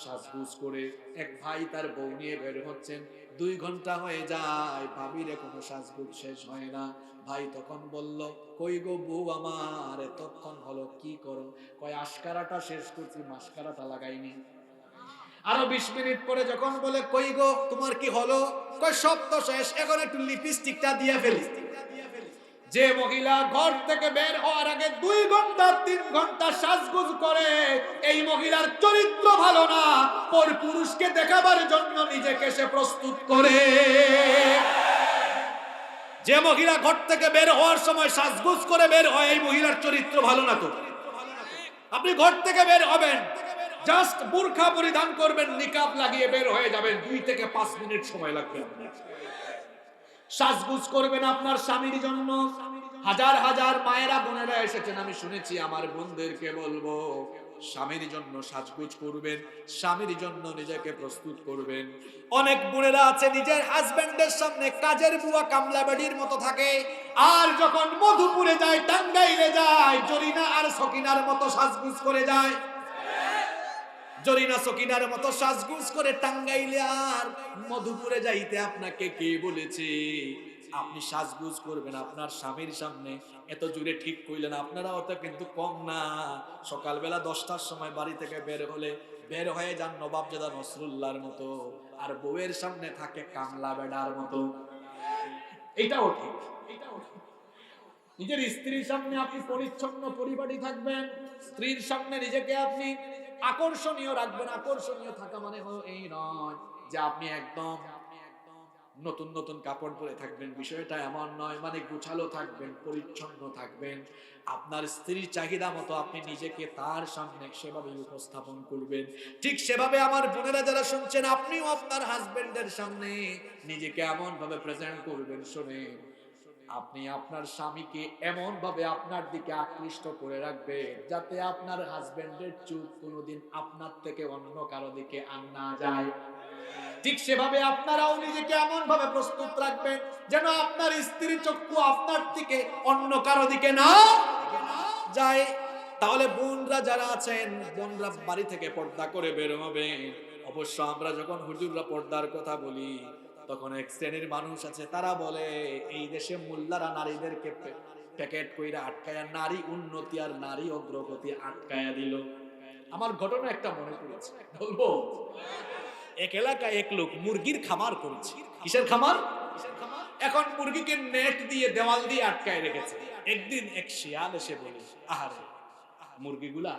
সাজগুজ করে, এক ভাই তার বউ নিয়ে বের হচ্ছেন, 2 ঘন্টা হয়ে যায়, ভাবির এখনো সাজগুজ শেষ হয় না। ভাই তখন বলল, কই গো বউ আমার, এতক্ষণ হলো কি করো? কয় আশকারাটা শেষ করছি, মাস্কারাটা লাগাইনি। আরো 20 মিনিট পরে যখন বলে, কই গো তোমার কি হলো? কয় সব তো শেষ, এখন একটু লিপস্টিকটা দিয়ে ফেলি। যে মহিলা ঘর থেকে বের হওয়ার আগে 2 ঘন্টা 3 ঘন্টা সাজগুজ করে, এই মহিলার চরিত্র ভালো না। পর পুরুষকে দেখাবার জন্য নিজেকে সে প্রস্তুত করে। যে মহিলা ঘর থেকে বের হওয়ার সময় সাজগুজ করে বের হয়, এই মহিলার চরিত্র ভালো না। তো আপনি ঘর থেকে বের হবেন, জাস্ট বুরখা পরিধান করবেন, নিকাব লাগিয়ে বের হয়ে যাবেন, 2 থেকে 5 মিনিট সময় লাগবে। সাজগুজ করবেন আপনার স্বামীর জন্য। হাজার হাজার মায়েরা বোনেরা এসেছেন, আমি শুনেছি। আমার বোনদেরকে বলবো, স্বামীর জন্য সাজগুজ করবেন, স্বামীর জন্য নিজেকে প্রস্তুত করবেন। অনেক বোনেরা আছে নিজের হাজবেন্ডের সামনে কাজের বুয়া কামলা বেডির মতো থাকে, আর যখন মধুপুরে যায়, টাঙ্গাইলে যায়, জরিনা আর সকিনার মতো সাজগুজ করে যায়। জরিনা সকিনার মতো সাজগুজ করে টাঙ্গাইলে আর মধুপুরে যাইতে আপনাকে কে বলেছে? আপনি সাজগুজ করবেন আপনার স্বামীর সামনে, এত জোরে ঠিক কইলেন। আপনারাও তো কিন্তু কম না। সকালবেলা 10টার সময় বাড়ি থেকে বের হলে বের হয়ে যান নবাবজাদা নসরুল্লাহর মতো, আর বউয়ের সামনে থাকে কামলা বেড়ার মতো। এটাও ঠিক। নিজের স্ত্রীর সামনে আপনি পরিচ্ছন্ন পরিপাটি থাকবেন, স্ত্রীর সামনে নিজেকে আপনি আকর্ষণীয় রাখবেন। আকর্ষণীয় থাকা মানে হলো এই নয় যে আপনি একদম নতুন নতুন কাপড় পরে থাকবেন, বিষয়টা এমন নয়। মানে গুছালো থাকবেন, পরিচ্ছন্ন থাকবেন, আপনার স্ত্রীর চাহিদা মতো আপনি নিজেকে তার সামনে সেভাবে উপস্থাপন করবেন। ঠিক সেভাবে আমার বোনেরা যারা শুনছেন, আপনিও আপনার হাজবেন্ডের সামনে নিজেকে এমন ভাবে প্রেজেন্ট করবেন। শুনেন, আপনি আপনার স্বামীকে এমন ভাবে আপনার দিকে আকৃষ্ট করে রাখবেন যাতে আপনার হাজবেন্ডের চোখ কোনোদিন আপনার থেকে অন্য কারো দিকে আর না যায়। ঠিক সেভাবে আপনারাও নিজেকে এমন ভাবে প্রস্তুত রাখবেন যেন আপনার স্ত্রীর চক্ষু আপনার থেকে অন্য কারো দিকে না যায়। তাহলে বোনরা যারা আছেন, বোনরা বাড়ি থেকে পর্দা করে বের হবে। অবশ্য আমরা যখন হুজুররা পর্দার কথা বলি, তখন এক শ্রেণীর মানুষ আছে, তারা বলে এই দেশে মোল্লারা নারীদেরকে প্যাকেট কইরা আটকায়া নারী উন্নতি আর নারী অগ্রগতি আটকায়া দিল। আমার ঘটনা একটা মনে পড়েছে, বলবো। এক এলাকায় এক লোক মুরগির খামার করেছে। কিসের খামার? এখন মুরগিকে নেট দিয়ে দেওয়াল দিয়ে আটকায় রেখেছে। একদিন এক শিয়াল এসে বলে, আহারে মুরগিগুলা,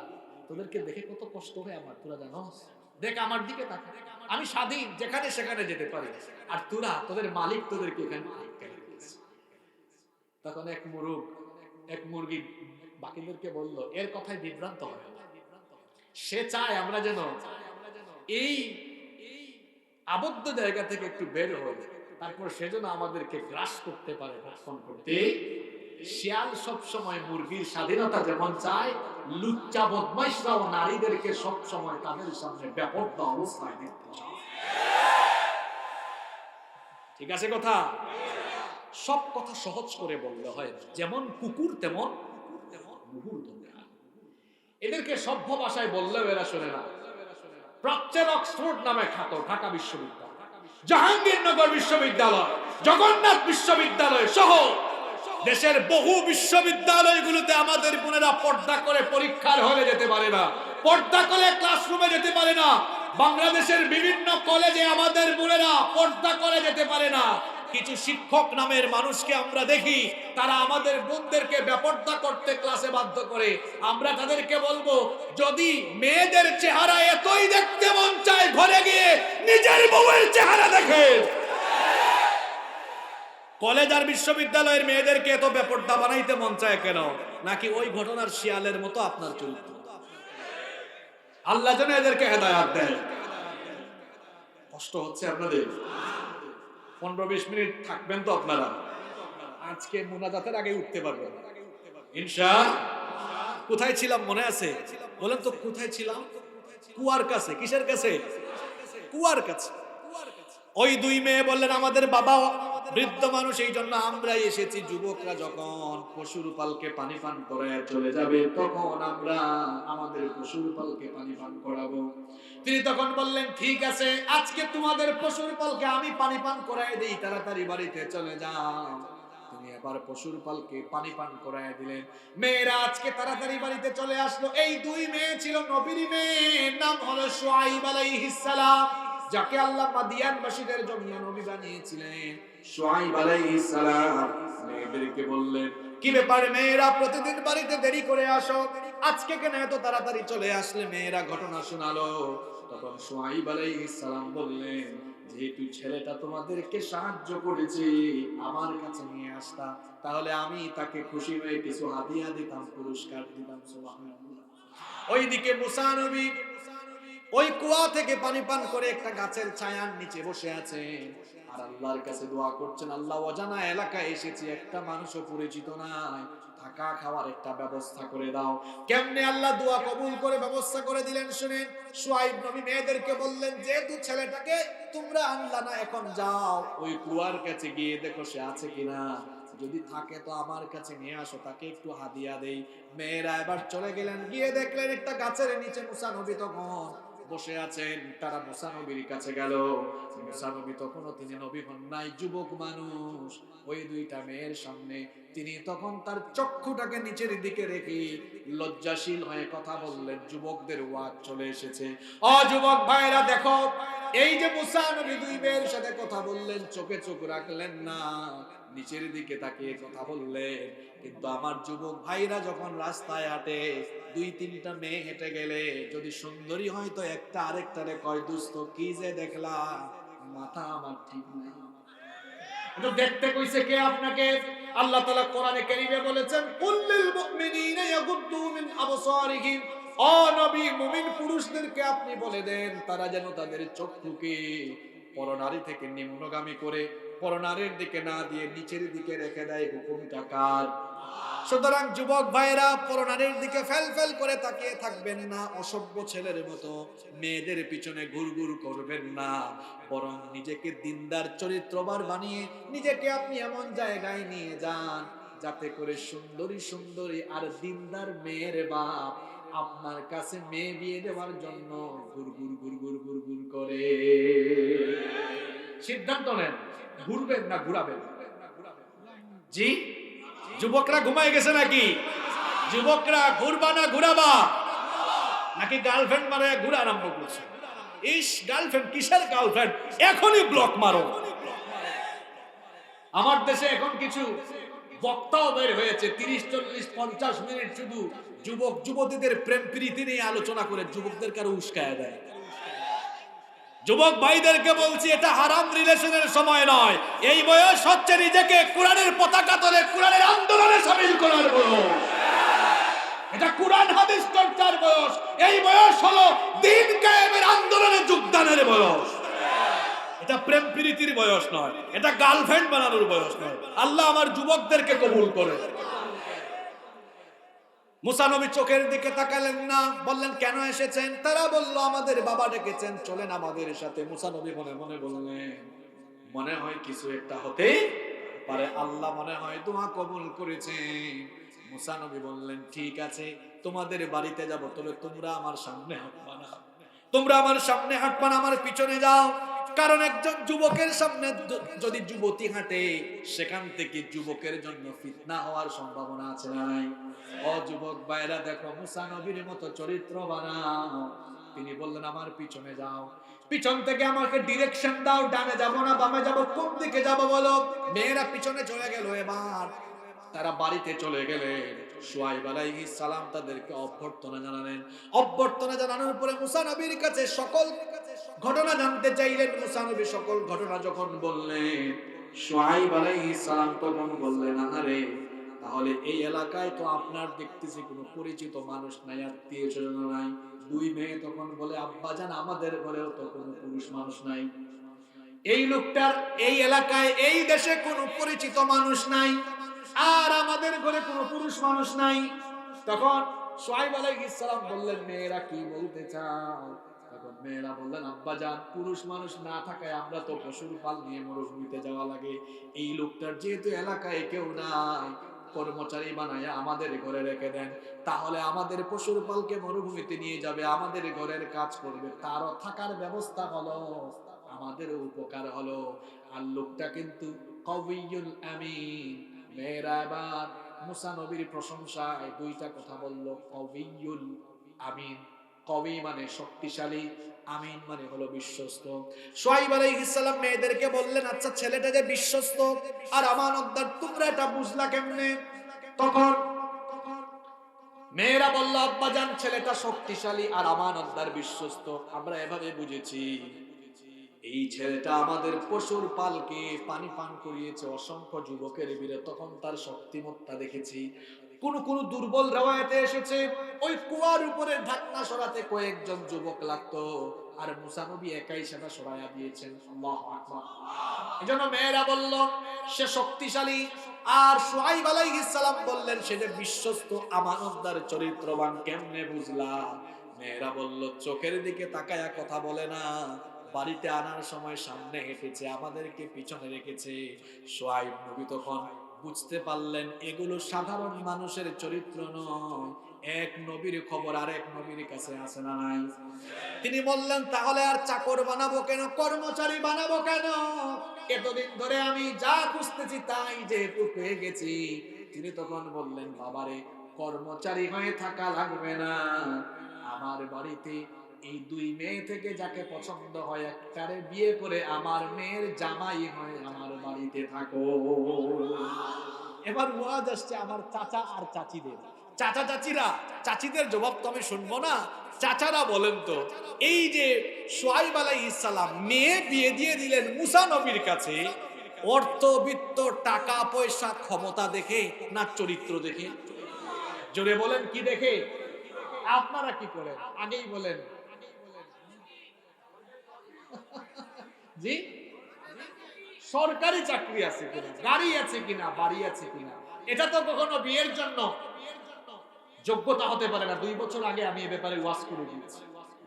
তোদেরকে দেখে কত কষ্ট হয় আমার, তোরা জানোস? দেখ আমার দিকে তাকা, আমি স্বাধীন, যেখানে সেখানে যেতে পারি, আর তোরা, তোদের মালিক তোদেরকে এখানে আটকায় রেখেছে। তখন এক মুরগি বাকিদেরকে বলল, এর কথায় বিভ্রান্ত হয় না। সে চায় আমরা যেন এই আবদ্ধ জায়গা থেকে একটু বের হই, তারপর সেজন্য আমাদেরকে গ্রাস করতে পারে, ভক্ষণ করতে। শিয়াল সব সময় মুরগির স্বাধীনতা যেমন চায়, লুচ্চা বদমাইশরাও নারীদেরকে সব সময় তাদের সামনে বেপরোয়া অবস্থায় দেখতে চায়। ঠিক আছে কথা? সব কথা সহজ করে বললে হয় না। যেমন কুকুর তেমন মুহুর দরকার। এদেরকে সভ্য ভাষায় বললেও এরা শোনে না। প্রাচ্যের অক্সফোর্ড নামে খ্যাত ঢাকা বিশ্ববিদ্যালয়, জাহাঙ্গীরনগর বিশ্ববিদ্যালয়, জগন্নাথ বিশ্ববিদ্যালয় সহ দেশের বহু বিশ্ববিদ্যালয়গুলোতে আমাদের বোনেরা পর্দা করে পরীক্ষার হলে যেতে পারে না, পর্দা করে ক্লাসরুমে যেতে পারে না। বাংলাদেশের বিভিন্ন কলেজে আমাদের বোনেরা পর্দা করে যেতে পারে না। কিছু শিক্ষক নামের মানুষকে আমরা দেখি, তারা আমাদের বোনদেরকে বেপর্দা করতে ক্লাসে বাধ্য করে। আমরা তাদেরকে বলবো, যদি মেয়েদের চেহারা এতই দেখতে মন চায়, ঘরে গিয়ে নিজের বউয়ের চেহারা দেখেন। কলেজ আর বিশ্ববিদ্যালয়ের মেয়েদেরকে এত বেপর্দা বানাইতে মন চায় কেন? নাকি ওই ঘটনার শিয়ালের মতো আপনার চরিত্র? আল্লাহ যেন এদেরকে হেদায়েত দেয়। কষ্ট হচ্ছে আপনাদের? 15-20 মিনিট থাকবেন তো আপনারা? আজকে মুনাজাতের আগে উঠতে পারবেন ইনশাআল্লাহ। কোথায় ছিলাম মনে আছে? বলেন তো কোথায় ছিলাম? কুয়ার কাছে। কিসের কাছে? কুয়ার কাছে। ওই দুই মেয়ে বললেন, আমাদের বাবা বৃদ্ধ মানুষ, এই জন্য আমরাই এসেছি। যুবকরা যখন পশুর পালকে পানি পান করায় চলে যাবে, তখন আমরা আমাদের পশুর পালকে পানি পান করাবো। তিনি তখন বললেন, ঠিক আছে, আজকে তোমাদের পশুর পালকে আমি পানি পান করায় দেই, তাড়াতাড়ি বাড়িতে চলে যাও। তিনি আবার পশুর পালকে পানি পান করায় দিলেন। মেয়েরা আজকে তাড়াতাড়ি বাড়িতে চলে আসলো। এই দুই মেয়ে ছিল নবীর মেয়ে, নাম হলো শুআয়ব আলাইহিস সালাম, যাকে আল্লাহ মাদিয়ানবাসীদের জন্য নবী বানিয়েছিলেন। শুআয়ব আলাইহিস সালাম মেয়েদেরকে বললেন, কি ব্যাপার মেয়েরা, প্রতিদিন বাড়িতে দেরি করে আসো, আজকে কেন এত তাড়াতাড়ি চলে আসলে? মেয়েরা ঘটনা শোনালো। তখন শুআয়ব আলাইহিস সালাম বললেন, যেহেতু ছেলেটা তোমাদেরকে সাহায্য করেছে, আমার কাছে নিয়ে আসতা, তাহলে আমি তাকে খুশি হয়ে কিছু হাদিয়া দিতাম, পুরস্কার দিতাম। সুবহানাল্লাহ। ওইদিকে মুসা নবী ওই কুয়া থেকে পানি পান করে একটা গাছের ছায়ার নিচে বসে আছেন আর আল্লাহর কাছে দোয়া করছেন, আল্লাহ, অজানা এলাকায় এসেছি, একটা মানুষও পরিচিত নাই, থাকা খাওয়ার একটা ব্যবস্থা করে দাও। কেমনে আল্লাহ দোয়া কবুল করে ব্যবস্থা করে দিলেন শুনেন। শুআয়ব নবী মেয়েদেরকে বললেন, যেহেতু ছেলেটাকে তোমরা আনলা না, এখন যাও ওই কুয়ার কাছে গিয়ে দেখো সে আছে কিনা, যদি থাকে তো আমার কাছে নিয়ে আসো, তাকে একটু হাদিয়া দেই। মেয়েরা এবার চলে গেলেন, গিয়ে দেখলেন একটা গাছের নিচে মুসা নবী তখন বসে আছেন, তারা মুসা নবীর কাছে গেল। মুসা নবী তখনও তিনি নবী হন নাই, যুবক মানুষ। ওই দুইটা মেয়ের সামনে তিনি তখন তার চক্ষুটাকে নিচের দিকে রেখে লজ্জাশীল হয়ে কথা বললেন। যুবকদের ওয়াজ চলে এসেছে। ও যুবক ভাইরা দেখো, এই যে মুসা নবী দুই মেয়ের সাথে কথা বললেন, চোখে চোখ রাখলেন না, নিচের দিকে তাকিয়ে কথা বললেন। কিন্তু আমার যুবক ভাইরা যখন রাস্তায় হাঁটে, দুই তিনটা মেয়ে হেঁটে গেলে যদি সুন্দরী হয় তো একটা আরেকটারে কয়, দুস্থ কি যে দেখলা, মাথা আমার ঠিক নাই। এটা দেখতে কইছে কে আপনাকে? আল্লাহ তাআলা কোরআনে কারীমে বলেছেন, কুল্লিল মুমিনিনা ইয়াগুদ্দু মিন আবসারিহিম। ও নবী, মুমিন পুরুষদেরকে আপনি বলে দেন তারা যেন তাদের চক্ষুকে পরনারী থেকে নিম্নগামী করে পরনারীর দিকে না দিয়ে নিচের দিকে রেখে দেয়। হুকুমটা কার? সুতরাং যুবক ভাইরা, পরনারীর দিকে ফেল ফেল করে তাকিয়ে থাকবেন না, অসভ্য ছেলের মতো মেয়েদের পিছনে ঘুরঘুর করবেন না, বরং নিজেকে দিনদার চরিত্রবান বানিয়ে নিজেকে আপনি এমন জায়গায় নিয়ে যান যাতে করে সুন্দরী সুন্দরী আর দিনদার মেয়ের বাপ আপনার কাছে মেয়ে বিয়ে দেওয়ার জন্য ঘুরঘুর ঘুরঘুর ঘুরঘুর করে। সিদ্ধান্ত নেন, ঘুরবেন না ঘুরাবেন? জি, যুবকরা ঘুমায় গেছে নাকি? যুবকরা ঘুরবা না ঘুরাবা? নাকি গার্লফ্রেন্ড মারে ঘুরা আরম্ভ করছে? ইস, গার্লফ্রেন্ড কিসের গার্লফ্রেন্ড, এখনই ব্লক মারো। আমার দেশে এখন কিছু বক্তাও বের হয়েছে, 30-40-50 মিনিট শুধু যুবক যুবতীদের প্রেম প্রীতি নিয়ে আলোচনা করে যুবকদের কারো উস্কায় দেয়। যুবক ভাইদেরকে বলছি, এটা হারাম রিলেশনের সময় নয়। এই বয়স হচ্ছে নিজেকে কোরআনের পতাকা তলে কোরআনের আন্দোলনে শামিল করার বয়স। এটা কোরআন হাদিস চর্চার বয়স। এই বয়স হলো দ্বীন কায়েমের আন্দোলনে যোগদানের বয়স। এটা প্রেম প্রীতির বয়স নয়, এটা গার্লফ্রেন্ড বানানোর বয়স নয়। আল্লাহ আমার যুবকদেরকে কবুল করে। মুসা নবী চোখের দিকে তাকালেন না, বললেন কেন এসেছেন? তারা বলল আমাদের বাবা ডেকেছেন, চলেন আমাদের সাথে। মুসা নবী মনে মনে বললেন, মনে হয় কিছু একটা হতে পারে, আল্লাহ মনে হয় দোয়া কবুল করেছেন। মুসা নবী বললেন ঠিক আছে, তোমাদের বাড়িতে যাব, তবে তোমরা আমার সামনে হাঁটবা না, তোমরা আমার সামনে হাঁটবা না, আমার পিছনে যাও। কারণ একজন যুবকের সামনে যদি যুবতী হাঁটে, সেখান থেকে যুবকের জন্য ফিতনা হওয়ার সম্ভাবনা আছে না নাই? ও যুবক ভাইরা দেখো, মুসা নবীর মতো চরিত্র বানাও। তিনি বললেন আমার পিছনে যাও, পিছন থেকে আমাকে ডিরেকশন দাও, ডানে যাব না বামে যাব, কোন দিকে যাব বলো। মেয়েরা পিছনে চলে গেল। এবার তারা বাড়িতে চলে গেলেন। শুআয়ব আলাইহিস সালাম তাদেরকে অভ্যর্থনা জানালেন। অভ্যর্থনা জানানোর পরে মুসা নবীর কাছে সকল ঘটনা জানতে চাইলেন। মুসা নবী সকল ঘটনা যখন বললেন, শুআয়ব আলাইহিস সালাম তখন বললেন, আরে তাহলে এই এলাকায় তো আপনার দেখতেছি কোনো পরিচিত মানুষ নাই, আত্মীয় স্বজন নাই। দুই মেয়ে তখন বলে, আব্বাজান আমাদের ঘরেও তো কোনো পুরুষ মানুষ নাই, এই লোকটার এই এলাকায় এই দেশে কোনো পরিচিত মানুষ নাই, আর আমাদের ঘরে কোনো পুরুষ মানুষ নাই। তখন শুআয়ব আলাইহিস সালাম বললেন, মেয়েরা কি বলতে চাও? তখন মেয়েরা বললেন, আব্বাজান পুরুষ মানুষ না থাকায় আমরা তো পশুর পাল নিয়ে মরুভূমিতে যাওয়া লাগে, এই লোকটার যেহেতু এলাকায় কেউ নাই, কর্মচারী বানায়া আমাদের ঘরে রেখে দেন, তাহলে আমাদের পশুর পালকে মরুভূমিতে নিয়ে যাবে, আমাদের ঘরের কাজ করবে, তারও থাকার ব্যবস্থা হলো, আমাদের উপকার হলো। আর লোকটা কিন্তু কওয়িয়ুল আমিন। মেয়েরা এবার মুসা নবীর প্রশংসায় দুইটা কথা বলল, কওয়িয়ুল আমিন। কওয়ি মানে শক্তিশালী, আমিন মানে হলো বিশ্বস্ত। শুআয়ব আলাইহিস সালাম মেয়েদেরকে বললেন, আচ্ছা ছেলেটা যে বিশ্বস্ত আর আমানতদার, তোমরা এটা বুঝলা কেমনে? তখন মেয়েরা বলল, আব্বাজান ছেলেটা শক্তিশালী আর আমানতদার বিশ্বস্ত আমরা এভাবে বুঝেছি, এই ছেলেটা আমাদের পশুর পালকে পানি পান করিয়েছে অসংখ্য যুবকের ভিড়ে, তখন তার শক্তিমত্তা দেখেছি। কোন কোন দুর্বল রওয়ায়াতে এসেছে ওই কুয়ার উপরে ঢাকনা সরাতে কয়েকজন যুবক লাগতো, আর মুসা নবী একাই সেটা সরাইয়া দিয়েছেন। আল্লাহু আকবার। এজন্য মেয়েরা বলল সে শক্তিশালী, আর শুআয়ব আলাইহিস সালাম বললেন সে যে বিশ্বস্ত আমানতদার চরিত্রবান, কেমনে বুঝলা? মেয়েরা বলল, চোখের দিকে তাকায়া কথা বলে না, বাড়িতে আনার সময় সামনে হেঁটেছে, আমাদেরকে পিছনে রেখেছে। শুআয়ব নবী তখন বুঝতে পারলেন এগুলো সাধারণ মানুষের চরিত্র নয়, এক নবীর খবর আরেক নবীর কাছে আসে না নাই? তিনি বললেন তাহলে আর চাকর বানাবো কেন, কর্মচারী বানাবো কেন? এতদিন ধরে আমি যা খুঁজতেছি তাই যেহেতু পেয়ে গেছি। তিনি তখন বললেন বাবারে, কর্মচারী হয়ে থাকা লাগবে না, আমার বাড়িতে এই দুই মেয়ে থেকে যাকে পছন্দ হয় একটারে বিয়ে করে আমার মেয়ের জামাই হয় আমার বাড়িতে থাকো। এবার ওয়াজ আসছে আমার চাচা আর চাচিদের। চাচা চাচিরা, চাচিদের জবাব তো আমি শুনবো না, চাচারা বলেন তো, এই যে শুআয়ব আলাইহিস সালাম মেয়ে বিয়ে দিয়ে দিলেন মুসা নবীর কাছে, অর্থ বিত্ত টাকা পয়সা ক্ষমতা দেখে না চরিত্র দেখে? জোরে বলেন কি দেখে? আপনারা কি করেন আগেই বলেন। জি, সরকারি চাকরি আছে কিনা, গাড়ি আছে কিনা, বাড়ি আছে কিনা, এটা তো কখনো বিয়ের জন্য যোগ্যতা হতে পারে না। 2 বছর আগে আমি এ ব্যাপারে ওয়াজ করে দিয়েছি।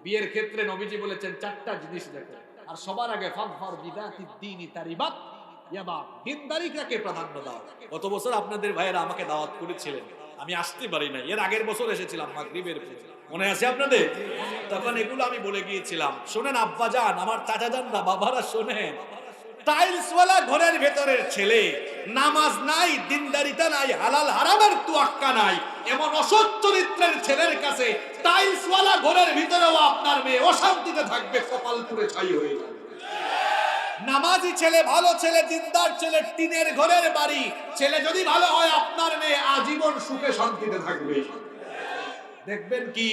বিয়ের ক্ষেত্রে নবীজি বলেছেন 4টা জিনিস দেখো, আর সবার আগে ফাযফার বিযাতিদ দীনি তারিবাত ইয়াবা, দিনদারিকে প্রাধান্য দাও। গত বছর আপনাদের ভাইয়েরা আমাকে দাওয়াত করেছিলেন, আমি আসতে পারি না, এর আগের বছর এসেছিলাম মাগরিবের পরে, মনে আছে আপনাদের? তখন এগুলো আমি বলে গিয়েছিলাম। শোনেন আব্বাজান, আমার চাচাজানরা, বাবারা শোনেন, টাইলসওয়ালা ঘরের ভেতরের ছেলে, নামাজ নাই, দিনদারিতা নাই, হালাল হারামের তুয়াক্কা নাই, এমন অসৎ চরিত্রের ছেলের কাছে টাইলসওয়ালা ঘরের ভিতরেও আপনার মেয়ে অশান্তিতে থাকবে, কপাল পুড়ে ছাই হয়ে যাবে। নামাজি ছেলে, ভালো ছেলে, দিনদার ছেলে, টিনের ঘরের বাড়ি ছেলে যদি ভালো হয়, আপনার মেয়ে আজীবন সুখে শান্তিতে থাকবে। দেখবেন কি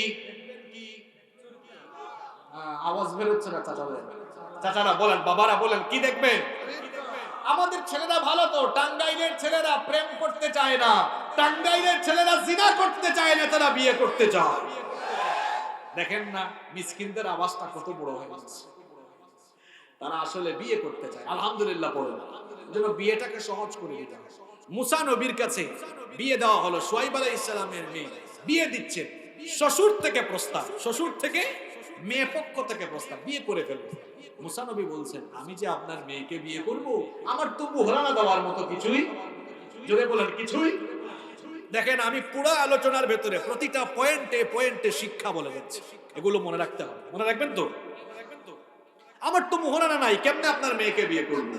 আওয়াজ বের হচ্ছে না? চাচারা বলেন, বাবারা বলেন, কি দেখবেন? আমাদের ছেলেরা ভালো তো, টাঙ্গাইলের ছেলেরা প্রেম করতে চায় না, টাঙ্গাইলের ছেলেরা জিনা করতে চায় না, তারা বিয়ে করতে চায়। দেখেন না মিসকিনদের আওয়াজটা কত বড় হয়ে যাচ্ছে। তারা আসলে বিয়ে করতে চায়, আলহামদুলিল্লাহ পড়েন, যেন বিয়েটাকে সহজ করে দিতে হবে। মুসা নবীর কাছে বিয়ে দেওয়া হলো, শুআয়ব আলাইহিস সালামের মেয়ে বিয়ে দিচ্ছেন, শ্বশুর থেকে প্রস্তাব, শ্বশুর থেকে, মেয়ে পক্ষ থেকে প্রস্তাব, বিয়ে করে ফেলবো। মুসা নবী বলছেন আমি যে আপনার মেয়েকে বিয়ে করব, আমার তো মোহরানা দেওয়ার মতো কিছুই, জোরে বলেন কিছুই। দেখেন আমি পুরো আলোচনার ভেতরে প্রতিটা পয়েন্টে পয়েন্টে শিক্ষা বলে যাচ্ছি, এগুলো মনে রাখতে হবে, মনে রাখবেন তো। আমার তো মোহরানা নাই, কেমনে আপনার মেয়েকে বিয়ে করব?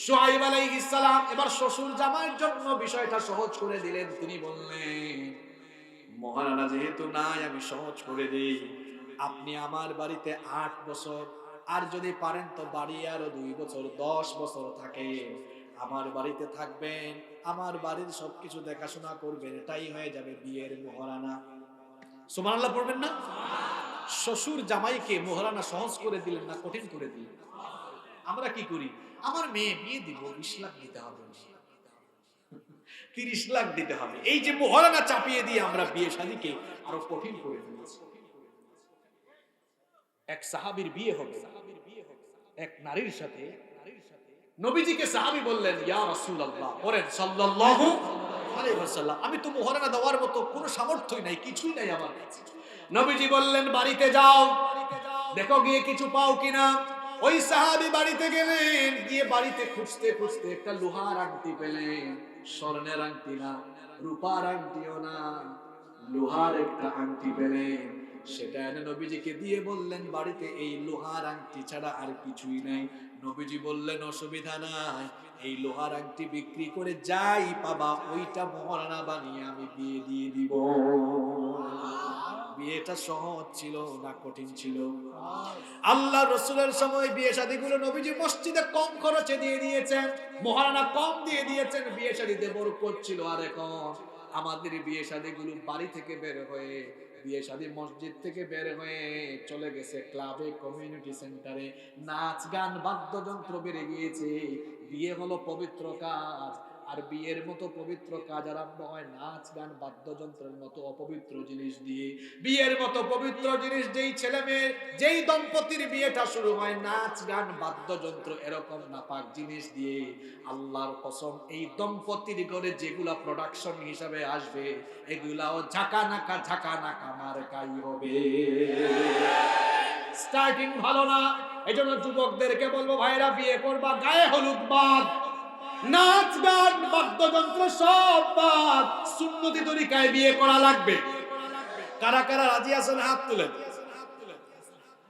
শুআয়ব আলাইহিস সালাম এবার শ্বশুর জামাইয়ের জন্য বিষয়টা সহজ করে দিলেন। তিনি বললেন মোহরানা যেহেতু নাই, আমি সহজ করে দেই, আপনি আমার বাড়িতে 8 বছর, আর যদি পারেন তো বাড়ি আরো 2 বছর, 10 বছর থাকে আমার বাড়িতে থাকবেন, আমার বাড়ির সবকিছু দেখাশোনা করবেন, এটাই হয়ে যাবে বিয়ের মোহরানা। সুবহানাল্লাহ পড়বেন না? শ্বশুর জামাইকে মোহরানা সহজ করে দিলেন না কঠিন করে দিলেন? আমরা কি করি, আমার মেয়ে বিয়ে দিব 20 লাখ দিতে হবে, 30 লাখ দিতে হবে, এই যে মোহরানা চাপিয়ে দিয়ে আমরা বিয়ে শাদীকে আরো কঠিন করে ফেলেছি। এক সাহাবীর বিয়ে হবে এক নারীর সাথে, নবীজিকে সাহাবী বললেন ইয়া রাসূলুল্লাহ, বলেন সাল্লাল্লাহু আলাইহি ওয়াসাল্লাম, আমি তো মোহরানা দেওয়ার মতো কোনো সামর্থ্যই নাই, কিছুই নাই আমার কাছে। নবীজি বললেন বাড়িতে যাও, দেখো গিয়ে কিছু পাও কিনা। ওই সাহাবী বাড়িতে গেলেন, গিয়ে বাড়িতে খুঁজতে খুঁজতে একটা লোহার আংটি পেলেন, স্বর্ণের আংটি না, রূপার আংটিও না, লোহার একটা আংটি পেলেন। সেটা এনে নবীজিকে দিয়ে বললেন বাড়িতে এই লোহার আংটি ছাড়া আর কিছুই নাই। নবীজি বললেন অসুবিধা নাই, এই লোহার আংটি বিক্রি করে যাই পাবা ওইটা মোহরানা বানিয়ে আমি বিয়ে দিয়ে দিব। বিয়েটা সহজ ছিল না কঠিন ছিল? আল্লাহ রাসূলের সময় বিয়ে শাদীগুলো নবীজি মসজিদে কম খরচে দিয়ে দিয়েছেন, মোহরানা কম দিয়ে দিয়েছেন, বিয়ে শাদীতে বরকত ছিল। আর এখন আমাদের বিয়ে শাদীগুলো বাড়ি থেকে বের হয়ে, বিয়ে শাদী মসজিদ থেকে বের হয়ে চলে গেছে ক্লাবে, কমিউনিটি সেন্টারে, নাচ গান বাদ্যযন্ত্র বেড়ে গিয়েছে। বিয়ে হলো পবিত্র কাজ, আর বিয়ের মতো পবিত্র কাজ আরম্ভ হয় নাচ গান বাদ্যযন্ত্রের মতো অপবিত্র জিনিস দিয়ে। বিয়ের মতো পবিত্র জিনিস যেই ছেলে মেয়ে, যেই দম্পতির বিয়েটা শুরু হয় নাচ গান বাদ্যযন্ত্র এরকম নাপাক জিনিস দিয়ে, আল্লাহর কসম এই দম্পতির ঘরে যেগুলা প্রোডাকশন হিসাবে আসবে এগুলাও ঝাঁকা নাকা মার্কাই হবে। স্টার্টিং ভালো না, এজন্য যুবকদেরকে বলবো ভাইরা বিয়ে করবা গায়ে হলুদ বাদ, নাচ গান বাদ্যযন্ত্র সব বাদ, সুন্নতি তরিকায় বিয়ে করা লাগবে। কারা কারা রাজি আছেন হাত তুলেন।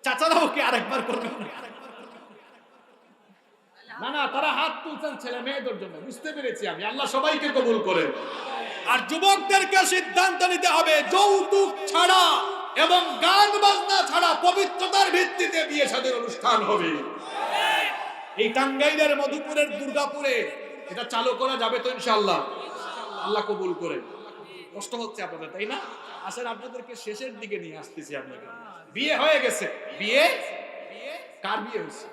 চাচারাও কি আরেকবার করবেন? না না, তারা হাত তুলছেন ছেলে মেয়েদের জন্য, বুঝতে পেরেছি আমি। আল্লাহ সবাইকে কবুল করেন। আর যুবকদেরকে সিদ্ধান্ত নিতে হবে যৌতুক ছাড়া এবং গান বাজনা ছাড়া পবিত্রতার ভিত্তিতে বিয়ে শাদীর অনুষ্ঠান হবে। এই টাঙ্গাইলের মধুপুরের দুর্গাপুরে এটা চালু করা যাবে তো ইনশাআল্লাহ? আল্লাহ কবুল করেন। কষ্ট হচ্ছে আপনাদের, তাই না? আসেন আপনাদেরকে শেষের দিকে নিয়ে আসতেছি আমি। বিয়ে হয়ে গেছে। বিয়ে কার বিয়ে হয়েছে?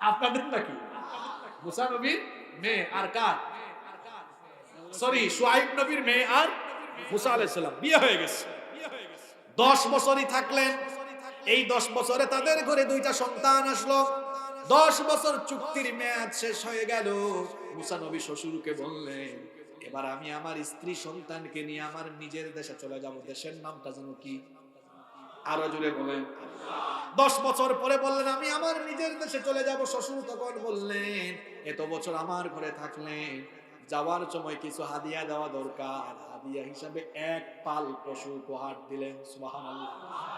আপনাদের নাকি? মুসা নবীর মেয়ে আর কার? সরি, শুআইব নবীর মেয়ে আর মুসা আলাইহিস সালাম বিয়ে হয়ে গেছে। 10 বছরই থাকলেন। এই 10 বছরে তাদের ঘরে 2টা সন্তান আসলো। 10 বছর চুক্তির মেয়াদ শেষ হয়ে গেল। মুসা নবী শ্বশুরকে বললেন, এবার আমি আমার স্ত্রী সন্তানকে নিয়ে আমার নিজের দেশে চলে যাব। দেশের নামটা যেন কি? আরো জোরে বলেন। 10 বছর পরে বললেন আমি আমার নিজের দেশে চলে যাব। শ্বশুর তখন বললেন, এত বছর আমার ঘরে থাকলেন, যাওয়ার সময় কিছু হাদিয়া দেওয়া দরকার। হাদিয়া হিসাবে 1 পাল পশু উপহার দিলেন। সুবহানাল্লাহ।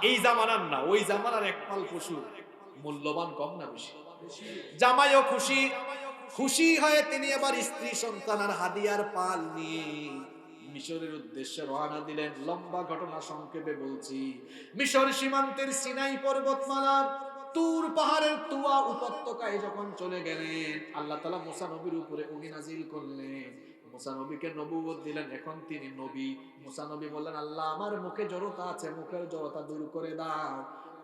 এই জামানার না, ওই জামানার 1 পাল পশু মূল্যবান কম না বেশি? জামাইও খুশি। খুশি হয়ে তিনি এবার স্ত্রী সন্তান আর হাদিয়ার পাল নিয়ে মিশরের উদ্দেশ্যে রওনা দিলেন। লম্বা ঘটনা সংক্ষেপে বলছি। মিশর সীমান্তের সিনাই পর্বতমালার তুর পাহাড়ের তুয়া উপত্যকায় যখন চলে গেলেন, আল্লাহ তাআলা মুসা নবীর উপরে ওহী নাযিল করলেন। মুসা নবীকে নবুয়ত দিলেন, এখন তিনি নবী। মুসা নবী বললেন, আল্লাহ আমার মুখে জড়তা আছে, মুখের জড়তা দূর করে দাও।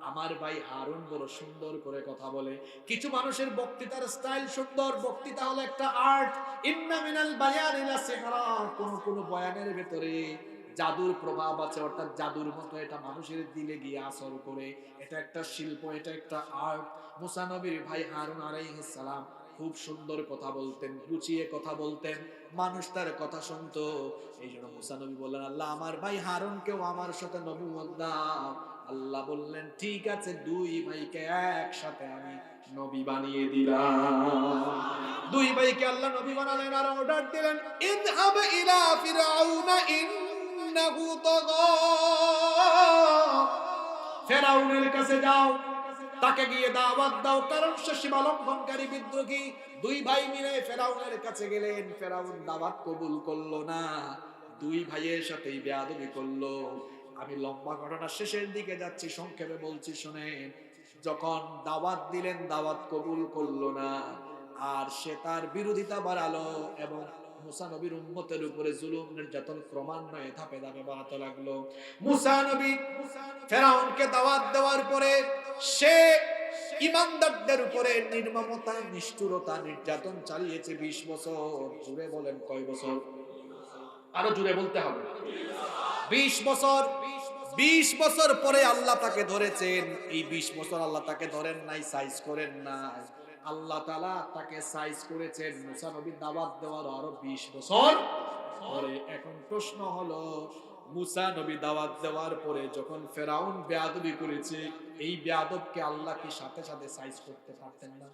আমার ভাই হারুন বড় সুন্দর করে কথা বলে। কিছু মানুষের বক্তৃতার স্টাইল সুন্দর, বক্তৃতা হলো একটা আর্ট। ইন্না মিনাল বায়ানি লা সিহরা, কোন বয়ানের ভিতরে জাদুর প্রভাব আছে, অর্থাৎ জাদুর মতো এটা মানুষের দিলে গিয়ে আসর করে। এটা একটা শিল্প, এটা একটা আর্ট। মুসা নবীর ভাই হারুন আলাইহিস সালাম খুব সুন্দর কথা বলতেন, গুছিয়ে কথা বলতেন, মানুষ তার কথা শুনতো। এই জন্য মুসা নবী বললেন, আল্লাহ আমার ভাই হারুনকেও আমার সাথে নবুয়ত দাও। আল্লাহ বললেন, ঠিক আছে, 2 ভাইকে একসাথে আমি নবী বানিয়ে দিলাম। 2 ভাইকে আল্লাহ নবী বানালেন আর অর্ডার দিলেন, ইযহাব ইলা ফিরআউনা ইন্নাহু তাগা। ফিরআউনের কাছে যাও, তাকে গিয়ে দাওয়াত দাও, কারণ সে সীমালঙ্ঘনকারী বিদ্রোহী। 2 ভাই মিলে ফিরআউনের কাছে গেলেন। ফিরআউন দাওয়াত কবুল করলো না, 2 ভাইয়ের সাথেই বেয়াদবি করলো। আমি লম্বা ঘটনা শেষের দিকে যাচ্ছি, সংক্ষেপে বলছি শুনেন। যখন দাওয়াত দিলেন, দাওয়াত কবুল করলো না, আর সে তার বিরোধিতা বাড়ালো এবং মুসা নবীর উম্মতের উপরে জুলুম নির্যাতন ক্রমান্বয়ে ধাপে ধাপে বাড়াতে লাগলো। মুসা নবী ফেরাউনকে দাওয়াত দেওয়ার পরে সে ঈমানদারদের উপরে নির্মমতা, নিষ্ঠুরতা, নির্যাতন চালিয়েছে 20 বছর। জুড়ে বলেন কয় বছর? আরো জুড়ে বলতে হবে। 20 বছর। 20 বছর পরে আল্লাহ তাকে ধরেছেন। এই 20 বছর আল্লাহ তাকে ধরেন নাই, সাইজ করেন নাই। আল্লাহ তাআলা তাকে সাইজ করেছেন মুসা নবীর দাওয়াত দেওয়ার আরো 20 বছর পরে। এখন প্রশ্ন হলো, মুসা নবী দাওয়াত দেওয়ার পরে যখন ফেরাউন বেয়াদবি করেছে, এই বেয়াদবকে আল্লাহ কি সাথে সাথে সাইজ করতে পারতেন না?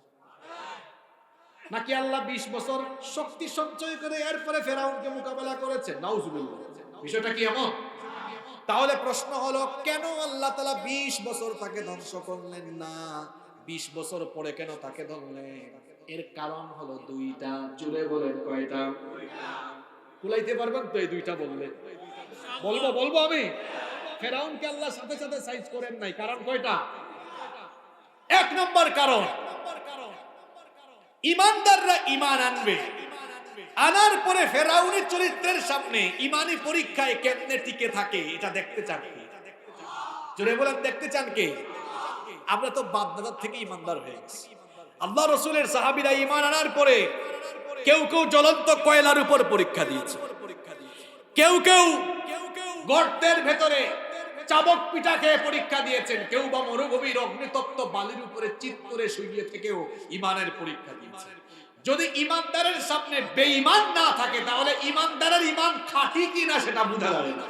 নাকি আল্লাহ 20 বছর শক্তি সঞ্চয় করে এরপরে ফেরাউনকে মোকাবেলা করেছেন? নাউজুবিল্লাহ। বিষয়টা কি এমন? তাহলে প্রশ্ন হলো, কেন আল্লাহ তাআলা 20 বছর তাকে ধ্বংস করলেন না? 20 বছর পরে কেন তাকে ধরলেন? এর কারণ হলো 2টা। জুড়ে বলেন কয়টা? কুলাইতে পারবেন তো এই 2টা বললে? বলবো আমি। ফেরাউনকে আল্লাহ সাথে সাথে সাইজ করেন নাই, কারণ কয়টা? 1 নম্বর কারণ, ঈমানদাররা ঈমান আনবে, আনার পরে ফেরাউনের চরিত্রের সামনে ঈমানি পরীক্ষায় কেমনে টিকে থাকে এটা দেখতে চান কে? জোরে বলেন, দেখতে চান কে? আমরা তো বাপ দাদার থেকে ঈমানদার হয়ে গেছি। আল্লাহ রাসূলের সাহাবীরা ঈমান আনার পরে কেউ কেউ জ্বলন্ত কয়লার উপর পরীক্ষা দিয়েছে, কেউ কেউ গর্তের ভেতরে চাবক পিঠা খেয়ে পরীক্ষা দিয়েছেন, কেউ বা মরুভূমির অগ্নিতপ্ত বালির উপরে চিৎ করে শুয়ে থেকেও ঈমানের পরীক্ষা দিয়েছেন। যদি ঈমানদারের সামনে বেঈমান না থাকে, তাহলে ঈমানদারের ঈমান খাঁটি কিনা সেটা বোঝা যাবে না।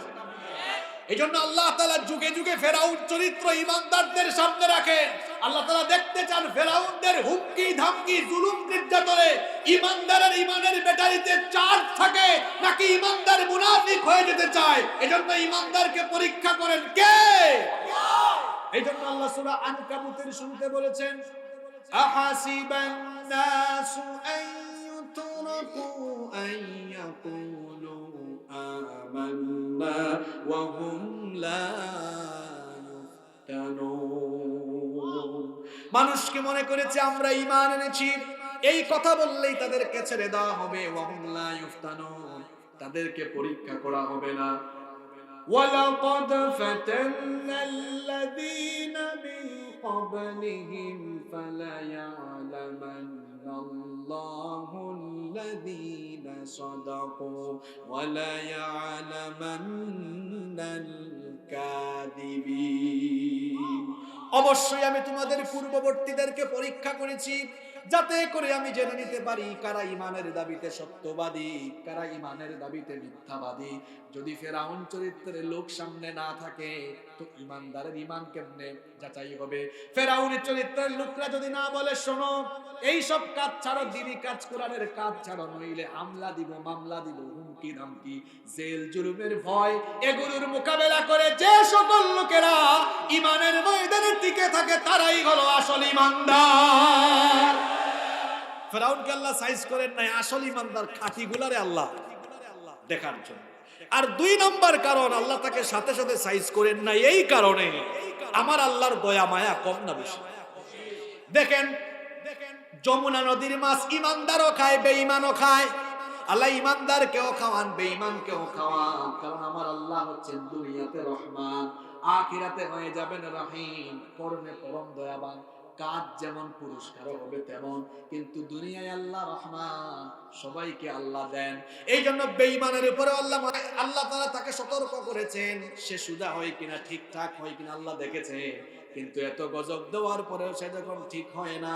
এইজন্য আল্লাহ তাআলা যুগে যুগে ফেরাউন চরিত্র ঈমানদারদের সামনে রাখেন। আল্লাহ তাআলা দেখতে চান ফেরাউন শত্রুদের হুমকি ধামকি জুলুম নির্যাতনে ইমানদারের ইমানের ব্যাটারিতে চার্জ থাকে নাকি ইমানদার মুনাফিক হয়ে যেতে চায়? এজন্য ইমানদারকে পরীক্ষা করেন কে? এইজন্য আল্লাহ সূরা আনকাবুতের শুরুতে বলেছেন, আহাসিবান নাসু আন ইউতরাকু আন ইয়াকুলু আমান্না ওয়া হুম লা ইফতানুন। মানুষ কি মনে করেছে আমরা ঈমান এনেছি, এই কথা বললেই তাদেরকে ছেড়ে দেওয়া হবে? ওয়া হুম লা ইফতানুন, তাদেরকে পরীক্ষা করা হবে না। وَلَقَدْ فَتَنَّا الَّذِينَ مِنْ قَبْلِهِمْ فَلَيَعْلَمَنَّ اللَّهُ الَّذِينَ صَدَقُوا وَلَيَعْلَمَنَّ الْكَاذِبِينَ। অবশ্যই আমি তোমাদের পূর্ববর্তীদেরকে পরীক্ষা করেছি যাতে করে আমি জেনে নিতে পারি কারা ঈমানের দাবিতে সত্যবাদী, কারা ঈমানের দাবিতে মিথ্যাবাদী। যদি ফেরাউন চরিত্রের লোক সামনে না থাকে তো ঈমানদারের ঈমান কেমনে যাচাই হবে? ফেরাউনের চরিত্রের লোকরা যদি না বলে শোনো এই সব কাজ ছাড়ো, দিনই কাজ কোরআনের কাজ ছাড়ো, নইলে হামলা দিব, মামলা দিব, হুমকি ধামকি, জেল জুলুমের ভয়, এগুলোর মোকাবেলা করে যে সকল লোকেরা ঈমানের ময়দানে টিকে থাকে তারাই হলো আসল ঈমানদার। ফেরাউনকে আল্লাহ সাইজ করেন নাই, আসল ঈমানদার খাঁটিগুলারে আল্লাহ দেখার জন্য। আর 2 নম্বর কারণ আল্লাহ তাকে সাথে সাথে সাইজ করেন নাই এই কারণে আমার আল্লাহর দয়া মায়া কম না বেশি? দেখেন যমুনা নদীর মাছ ঈমানদারও খায় বেঈমানও খায়। আল্লাহ ঈমানদার কেও খাওয়ান বেঈমান কেও খাওয়ান, কারণ আমার আল্লাহ হচ্ছেন দুনিয়াতে রহমান, আখিরাতে হয়ে যাবেন রহিম, কর্মে পরম দয়াবান। কাজ যেমন পুরস্কার হবে তেমন, কিন্তু দুনিয়ায় আল্লাহ রহমান, সবাইকে আল্লাহ দেন। এই জন্য বেঈমানের উপরে আল্লাহ তাআলা তাকে সতর্ক করেছেন, সে সুজা হয় কিনা ঠিকঠাক হয় কিনা আল্লাহ দেখেছে। কিন্তু এত গজব দেওয়ার পরেও সে যখন ঠিক হয় না,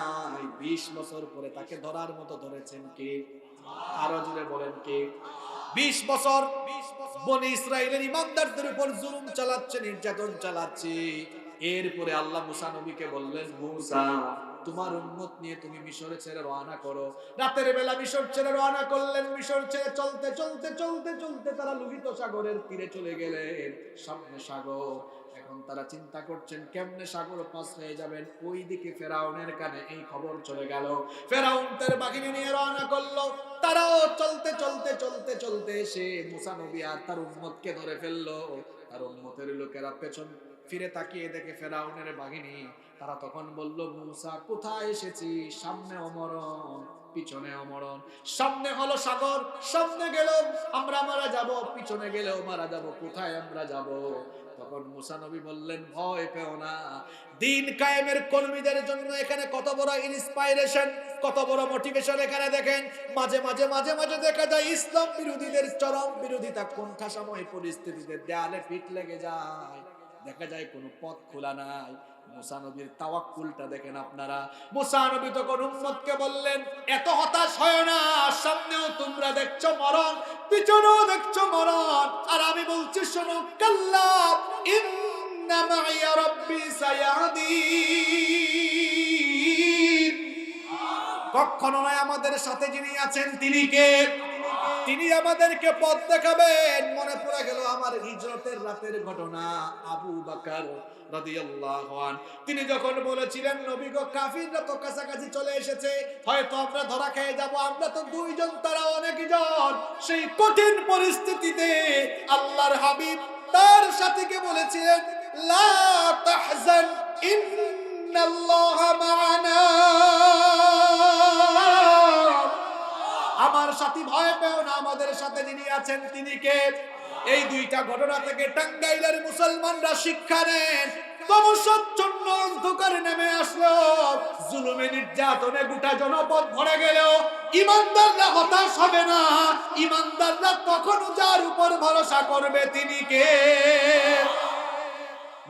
20 বছর পরে তাকে ধরার মতো ধরেছেন কে? আরো জোরে বলেন কে? 20 বছর বনি ইসরাইলের ঈমানদারদের উপর জুলুম চালাচ্ছে, নির্যাতন চালাচ্ছে। এরপরে আল্লাহ মুসা নবীকে বললেন, মুসা তোমার উম্মত নিয়ে তুমি মিশরে ছেড়ে রওনা করো। রাতের বেলা মিশর ছেড়ে রওনা করলেন। মিশর ছেড়ে চলতে চলতে চলতে চলতে তারা লোহিত সাগরের তীরে চলে গেলেন। সামনে সাগর। এখন তারা চিন্তা করছেন কেমনে সাগর পার হয়ে যাবেন। ওইদিকে ফেরাউনের কানে এই খবর চলে গেল। ফেরাউন তার বাহিনী নিয়ে রওনা করলো। তারাও চলতে চলতে চলতে চলতে এসে মুসা নবী আর তার উম্মতকে ধরে ফেললো। তার উম্মতের লোকেরা পেছন ফিরে তাকিয়ে দেখে ফেরাউনের বাহিনী। তারা তখন বলল, মুসা কোথায় এসেছি? সামনে অমরণ, পিছনে অমরণ। সামনে হলো সাগর, সামনে গেলেও আমরা মারা যাব, পিছনে গেলেও মারা যাব, কোথায় আমরা যাব? তখন মুসা নবী বললেন, ভয় পেও না। দিন কায়েমের কর্মীদের জন্য এখানে কত বড় ইন্সপাইরেশন, কত বড় মোটিভেশন। এখানে দেখেন মাঝে মাঝে মাঝে মাঝে দেখা যায় ইসলাম বিরোধীদের চরম বিরোধিতা, কোণঠাসাময় পরিস্থিতিতে দেয়ালে পিঠ লেগে যায়। দেখা যায় কোনো পথ খোলা নাই। মুসা নবীর তাওয়াক্কুলটা দেখেন আপনারা। মুসা নবী তখন উম্মতকে বললেন, এত হতাশ হয় না, সামনেও তোমরা দেখছো মরণ, পিছনেও দেখছো মরণ, আর আমি বলছি শোনো, কাল্লা ইন্না মাইয়া রাব্বি সায়াহদিন। কখনো নয়, আমাদের সাথে যিনি আছেন তিনি কে? তিনি আমাদেরকে পথ দেখাবেন। মনে পড়ে গেল আমার হিজরতের রাতের ঘটনা। আবু বকর রাদিয়াল্লাহু আনহু তিনি যখন বলেছিলেন, নবী গো কাফিররা তো কাছাকাছি চলে এসেছে, হয়তো আমরা ধরা খেয়ে যাব, আমরা তো 2 জন, তারা অনেক জন। সেই কঠিন পরিস্থিতিতে আল্লাহর হাবিব তার সাথীকে বলেছিলেন, লা তাহজান ইন্নাল্লাহা মা'ানা। আমার সাথী ভয় পেও না, আমাদের সাথে যিনি আছেন তিনি কে? এই 2টা ঘটনা থেকে টাঙ্গাইলের মুসলমানরা শিক্ষা নেন। তমসচ্ছন্ন অন্ধকারে নেমে আসলো, জুলুমে নির্যাতনে গোটা জনপদ ভরে গেল, ঈমানদাররা হতাশ হবে না। ঈমানদাররা তখনও যার উপর ভরসা করবে তিনি কে?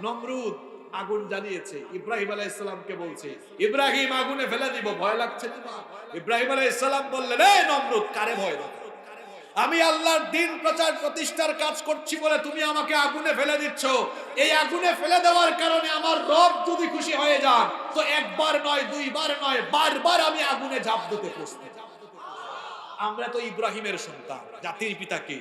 নমরুদ আগুন জ্বালিয়েছে, ইব্রাহিম আলাইহিস সালামকে বলছে, ইব্রাহিম আগুনে ফেলে দিব, ভয় লাগছে না? ইব্রাহিম আলাইহিস সালাম বললেন, এই নমরুদ কারে ভয় লাগে? আমি আল্লাহর দিন প্রচার প্রতিষ্ঠার কাজ করছি বলে তুমি আমাকে আগুনে ফেলে দিচ্ছ। এই আগুনে ফেলে দেওয়ার কারণে আমার রব যদি খুশি হয়ে যান তো একবার নয়, দুইবার নয়, বারবার আমি আগুনে ঝাঁপ দিতে প্রস্তুত। আমরা তো ইব্রাহিমের সন্তান, জাতির পিতা কে?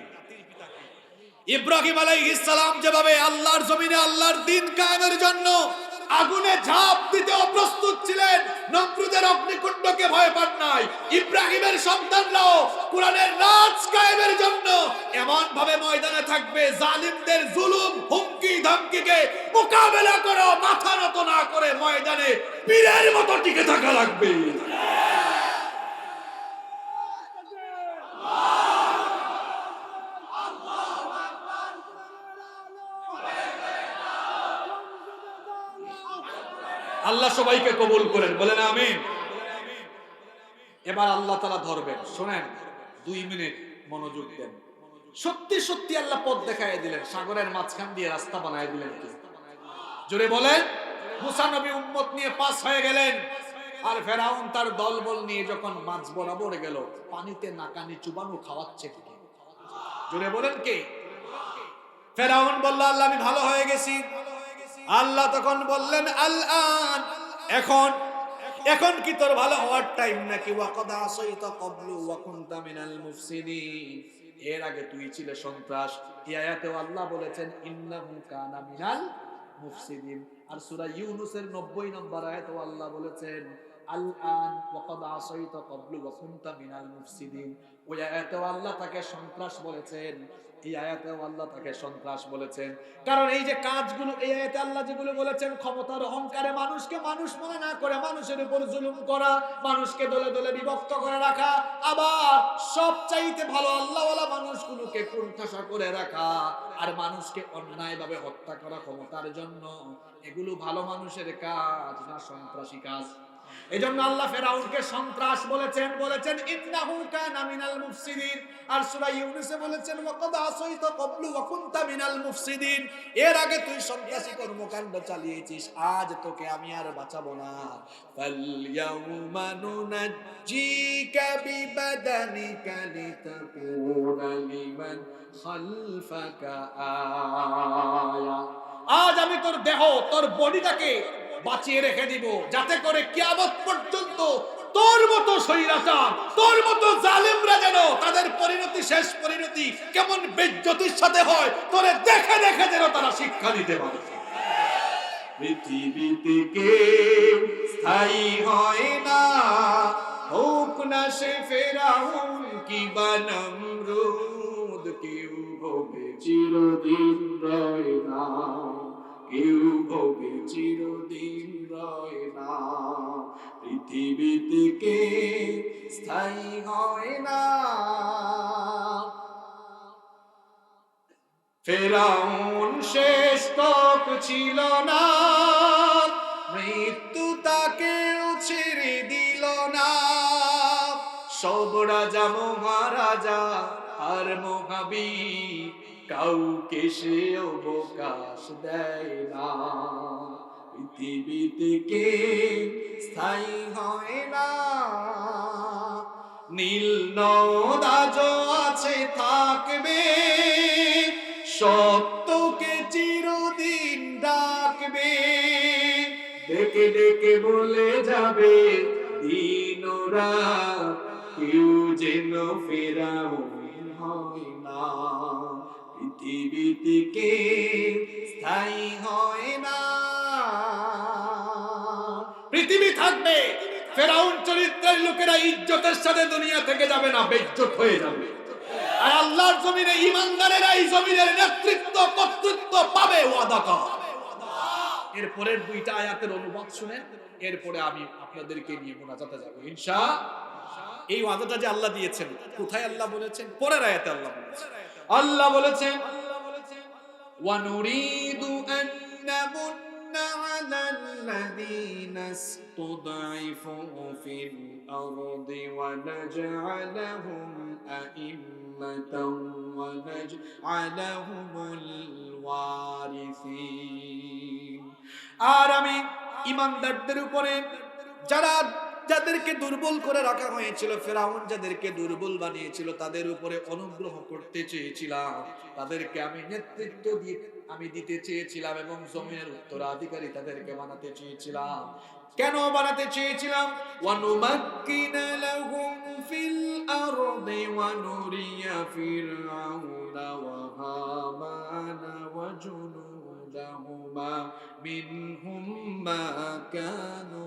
ইব্রাহিম আলাইহিস সালাম যেভাবে আল্লাহর জমিনে আল্লাহর দ্বীন কায়েমের জন্য আগুনে ঝাঁপ দিতেও প্রস্তুত ছিলেন, নমরুদের অগ্নিকুণ্ডকে ভয় পান নাই। ইব্রাহিমের সন্তানরাও কোরআনের রাজ কায়েমের জন্য এমন ভাবে ময়দানে থাকবে, জালিমদের জুলুম হুমকি ধমকিকে মোকাবেলা করে মাথা নত না করে ময়দানে বীরের মতো টিকে থাকা লাগবে। আল্লাহ সবাইকে কবুল করেন, বলেন আমিন। এবার আল্লাহ তাআলা ধরবেন, শুনেন 2 মিনিট মনোযোগ দেন। সত্যি সত্যি আল্লাহ পথ দেখায় দিলেন, সাগরের মাঝখান দিয়ে রাস্তা বানায় দিলেন। কি জোরে বলেন। মুসা নবী উম্মত নিয়ে পাস হয়ে গেলেন, আর ফেরাউন তার দলবল নিয়ে যখন মাঝ বরাবর গেল, পানিতে নাকানি চুবানো খাওয়াচ্ছে কি? জোরে বলেন কে? ফেরাউন বলল, আল্লাহ আমি ভালো হয়ে গেছি। আল্লাহ তখন বললেন, আল-আন, এখন কি তোর ভালো হওয়ার টাইম নাকি? ওয়াকাদ আসাইতা ক্বাবলু ওয়া কুনতা মিনাল মুফসিদিন, এর আগে তুই ছিলে সন্ত্রাস। এই আয়াতেও আল্লাহ বলেছেন ইন্নাহু কানা মিনাল মুফসিদিন। আর সূরা ইউনূসের 90 নম্বর আয়াতেও আল্লাহ বলেছেন আল-আন ওয়াকাদ আসাইতা ক্বাবলু ওয়া কুনতা মিনাল মুফসিদিন। ওই আয়াতেও আল্লাহ তাকে সন্ত্রাস বলেছেন, এই আয়াতেও আল্লাহ তাকে সন্ত্রাস বলেছেন। কারণ এই যে কাজগুলো এই আয়াতে আল্লাহ যেগুলো বলেছেন, ক্ষমতার অহংকারে মানুষকে মানুষ মনে না করে মানুষের উপর জুলুম করা, মানুষকে দলে দলে বিভক্ত করে রাখা, আবার সবচাইতে ভালো আল্লাহওয়ালা মানুষগুলোকে কুণ্ঠাসা করে রাখা, আর মানুষকে অন্যায়ভাবে হত্যা করা ক্ষমতার জন্য, এগুলো ভালো মানুষের কাজ না সন্ত্রাসী কাজ। এজন্য আল্লাহ ফেরাউনকে সন্ত্রাস বলেছেন ইন্নাহু কানা মিনাল মুফসিদিন। আর সূরা ইউনূসে বলেছেন ওয়াকাদ আসাইতা ক্বাবলু ওয়া কুনতা মিনাল মুফসিদিন, এর আগে তুই সন্ত্রাসী কর্মকাণ্ড চালিয়েছিস, আজ তোকে আমি আর বাঁচাবো না। ফাল ইয়াউমা নুনাজ্জিকা বিবাদানিকা লিতাকুনা লিমান খালফাকা আয়া, আজ আমি তোর দেহ, তোর বডিটাকে বাঁচিয়ে রেখে দিব, যাতে করে কিয়ামত পর্যন্ত তোর মতো স্বৈরাচার, তোর মতো জালেমরা যেন তাদের পরিণতি, শেষ পরিণতি কেমন বেইজ্জতির সাথে হয়, তোরে দেখে দেখে যেন তারা শিক্ষা দিতে পারে। পৃথিবীতে কেউ স্থায়ী হয় না, হোক না সে ফেরাউন কিংবা নমরুদ, কেউ হবে চিরদিন রয় না, কেউ হবে চিরদিন রয় না। পৃথিবীতে কেউ স্থায়ী হয় না। ফেরাউন শেষ তক ছিল না, মৃত্যু তাকেও ছেড়ে দিল না। সব রাজা মহারাজা আর মহাবীর, কাউকে সে অবকাশ দেয় না। পৃথিবীতে কেউ স্থায়ী হয় না। নীল নদ আজও আছে, থাকবে, সত্যকে চিরদিন ডাকবে, ডেকে ডেকে বলে যাবে দিন রাত, কেউ যেন ফেরাউন হয় না। পৃথিবীতে কেউ স্থায়ী হয় না। পৃথিবী থাকবে, ফেরাউন চরিত্রের লোকেরা ইজ্জতের সাথে দুনিয়া থেকে যাবে না, বেইজ্জত হয়ে যাবে। আর আল্লাহর জমিনে ঈমানদারেরা এই জমিনের নেতৃত্ব কর্তৃত্ব পাবে, ওয়াদা কর। এরপরের 2টা আয়াতের অনুবাদ শুনেন, এরপরে আমি আপনাদেরকে নিয়ে মুনাজাতে যাব ইনশাআল্লাহ। এই ওয়াদাটা যে আল্লাহ দিয়েছেন, কোথায় আল্লাহ বলেছেন? পরের আয়াতে আল্লাহ বলেছেন ওয়া নুরিদু আন নামুন্না আলাল্লাযীনা ইসতুদঈফু ফিল আরদি ওয়া নাজআলাহুম আইম্মাতাও ওয়া নাজআলাহুমুল ওয়ারিসিন। আর আমি ঈমানদারদের উপরে যাদেরকে দুর্বল করে রাখা হয়েছিল, ফেরাউন যাদেরকে দুর্বল বানিয়েছিল, তাদের উপরে অনুগ্রহ করতে চেয়েছিলাম, তাদেরকে আমি নেতৃত্ব দিতে চেয়েছিলাম এবং জমিনের উত্তরাধিকারী তাদেরকে বানাতে চেয়েছিলাম। কেন বানাতে চেয়েছিলাম? ওয়ানুমাক্কিনা লাহুম ফিল আরদি ওয়ানুরিয়া ফিরআউনা ওয়া হামানা ওয়া জুনুদাহুমা মিনহুম মা কানু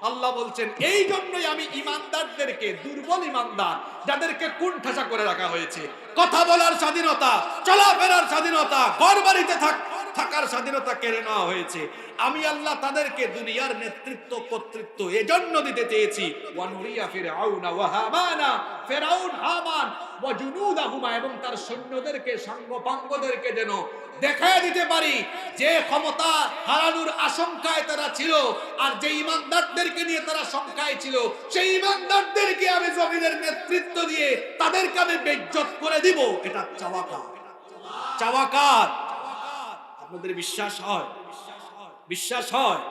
আল্লাহ বলছেন এই জন্যই আমি ইমানদারদেরকে, দুর্বল ইমানদার যাদেরকে কুণ্ঠাসা করে রাখা হয়েছে, কথা বলার স্বাধীনতা, চলাফেরার স্বাধীনতা, ঘর বাড়িতে থাকার স্বাধীনতা কেড়ে নেওয়া হয়েছে, আমি আল্লাহ তাদেরকে দুনিয়ার নেতৃত্ব কর্তৃত্ব এজন্য দিতে চেয়েছি। ওয়ানুরিয়া ফিরআউনা ওয়া হামানা, ফিরআউন, হামান ওয়া জুনুদাহুমা, এবং তার সৈন্যদেরকে, সাঙ্গপাঙ্গদেরকে যেন দেখায় দিতে পারি যে ক্ষমতা হারানোর আশঙ্কায় তারা ছিল, আর যে ইমানদারদেরকে নিয়ে তারা শঙ্কায় ছিল, সেই ইমানদারদেরকে আমি জমিনের নেতৃত্ব দিয়ে তাদেরকে আমি বেইজ্জত করে দিব। এটা চাওয়াকার। আপনাদের বিশ্বাস হয়? বিশ্বাস হয়?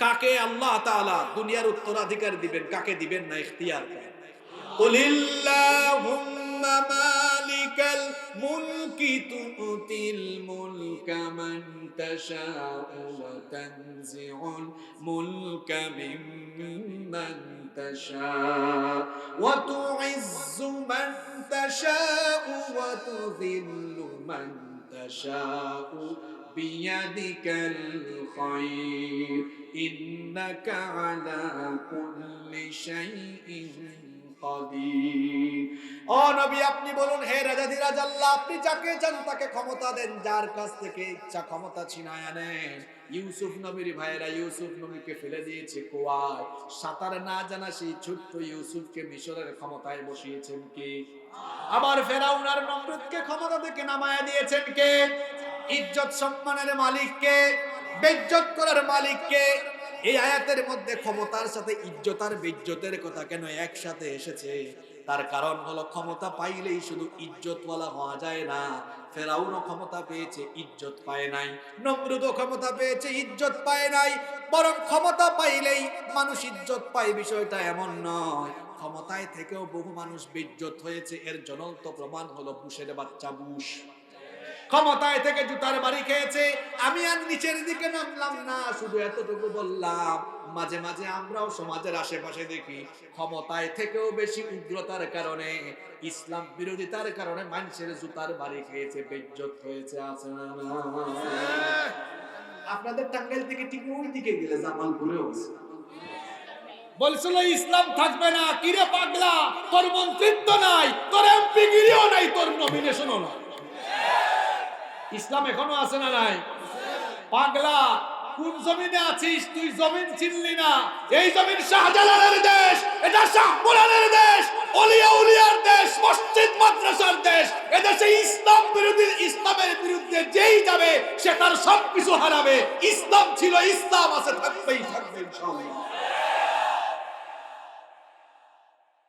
কাকে আল্লাহ তাআলা দুনিয়ার উত্তরাধিকার দিবেন, কাকে দিবেন না, ইখতিয়ার করেন। কুলিল্লাহুম্মা মালিকাল মুলকি তুতিল মুলকা মান তাশাউ ওয়া তানজিউল মুলকা মিম্মান তাশাউ ওয়া তুইজ্জু মান তাশাউ ওয়া তুযিল্লু মান তাশাউ বিয়াদিকাল খায়র ইন্নাকা আলা কুল্লি শাইইন কাদির। ও নবী, আপনি বলুন, হে রাজাধিরাজ আল্লাহ, আপনি যাকে চান তাকে ক্ষমতা দেন, যার কাছ থেকে ইচ্ছা ক্ষমতা ছিনায় আনেন। ইউসুফ নবীর ভাইয়েরা ইউসুফ নবীকে ফেলে দিয়েছে কুয়ায়, সাঁতার না জানা সেই ছোট্ট ইউসুফকে মিশরের ক্ষমতায় বসিয়েছেন কে? আবার ফেরাউন আর নমরুদকে ক্ষমতা থেকে নামায়া দিয়েছেন কে? ইজ্জত সম্মানের মালিক কে? বেইজ্জত করার মালিক কে? এই আয়াতের মধ্যে ক্ষমতার সাথে ইজ্জত আর বেইজ্জতের কথা কেন একসাথে এসেছে? তার কারণ হলো, ক্ষমতা পাইলেই শুধু ইজ্জতওয়ালা হওয়া যায় না। ফেরাউনও ক্ষমতা পেয়েছে, ইজ্জত পায় নাই। নমরুদও ক্ষমতা পেয়েছে, ইজ্জত পায় নাই। বরং ক্ষমতা পাইলেই মানুষ ইজ্জত পায়, বিষয়টা এমন নয়। ক্ষমতায় থেকেও বহু মানুষ বেইজ্জত হয়েছে। এর জ্বলন্ত প্রমাণ হলো বুশের বাচ্চা বুশ। ক্ষমতায় থেকে জুতার বাড়ি খেয়েছে। আমি আর নিচের দিকে নামলাম না, শুধু এতটুকু বললাম, মাঝে মাঝে আমরাও সমাজের আশেপাশে দেখি ক্ষমতায় থেকেও বেশি উগ্রতার কারণে, ইসলাম বিরোধিতার কারণে মানুষের জুতার বাড়ি খেয়েছে, বেইজ্জত হয়েছে। আছে না? আপনাদের টাঙ্গাইল থেকে ঠিক ওই দিকে গেলে জামালপুরেও আছে। বলছিল ইসলাম থাকবে না। কিরে পাগলা, তোর মন্ত্রিত্ব নাই, তোর এমপি গিরিও নাই, তোর নমিনেশনও নাই। ইসলাম এখনো আছে না নাই? পাগলা, কোন জমিনে আছিস তুই? জমিন চিনলি না? এই জমিন শাহজালালের দেশ, এটা শাহপুরানের দেশ, ওলিয়া উলিয়ার দেশ, মসজিদ মাদ্রাসার দেশ। এদেশে ইসলাম বিরোধী, ইসলামের বিরুদ্ধে যেই যাবে সে তার সবকিছু হারাবে। ইসলাম ছিল, ইসলাম আছে, থাকবেই থাকবে ইনশাআল্লাহ।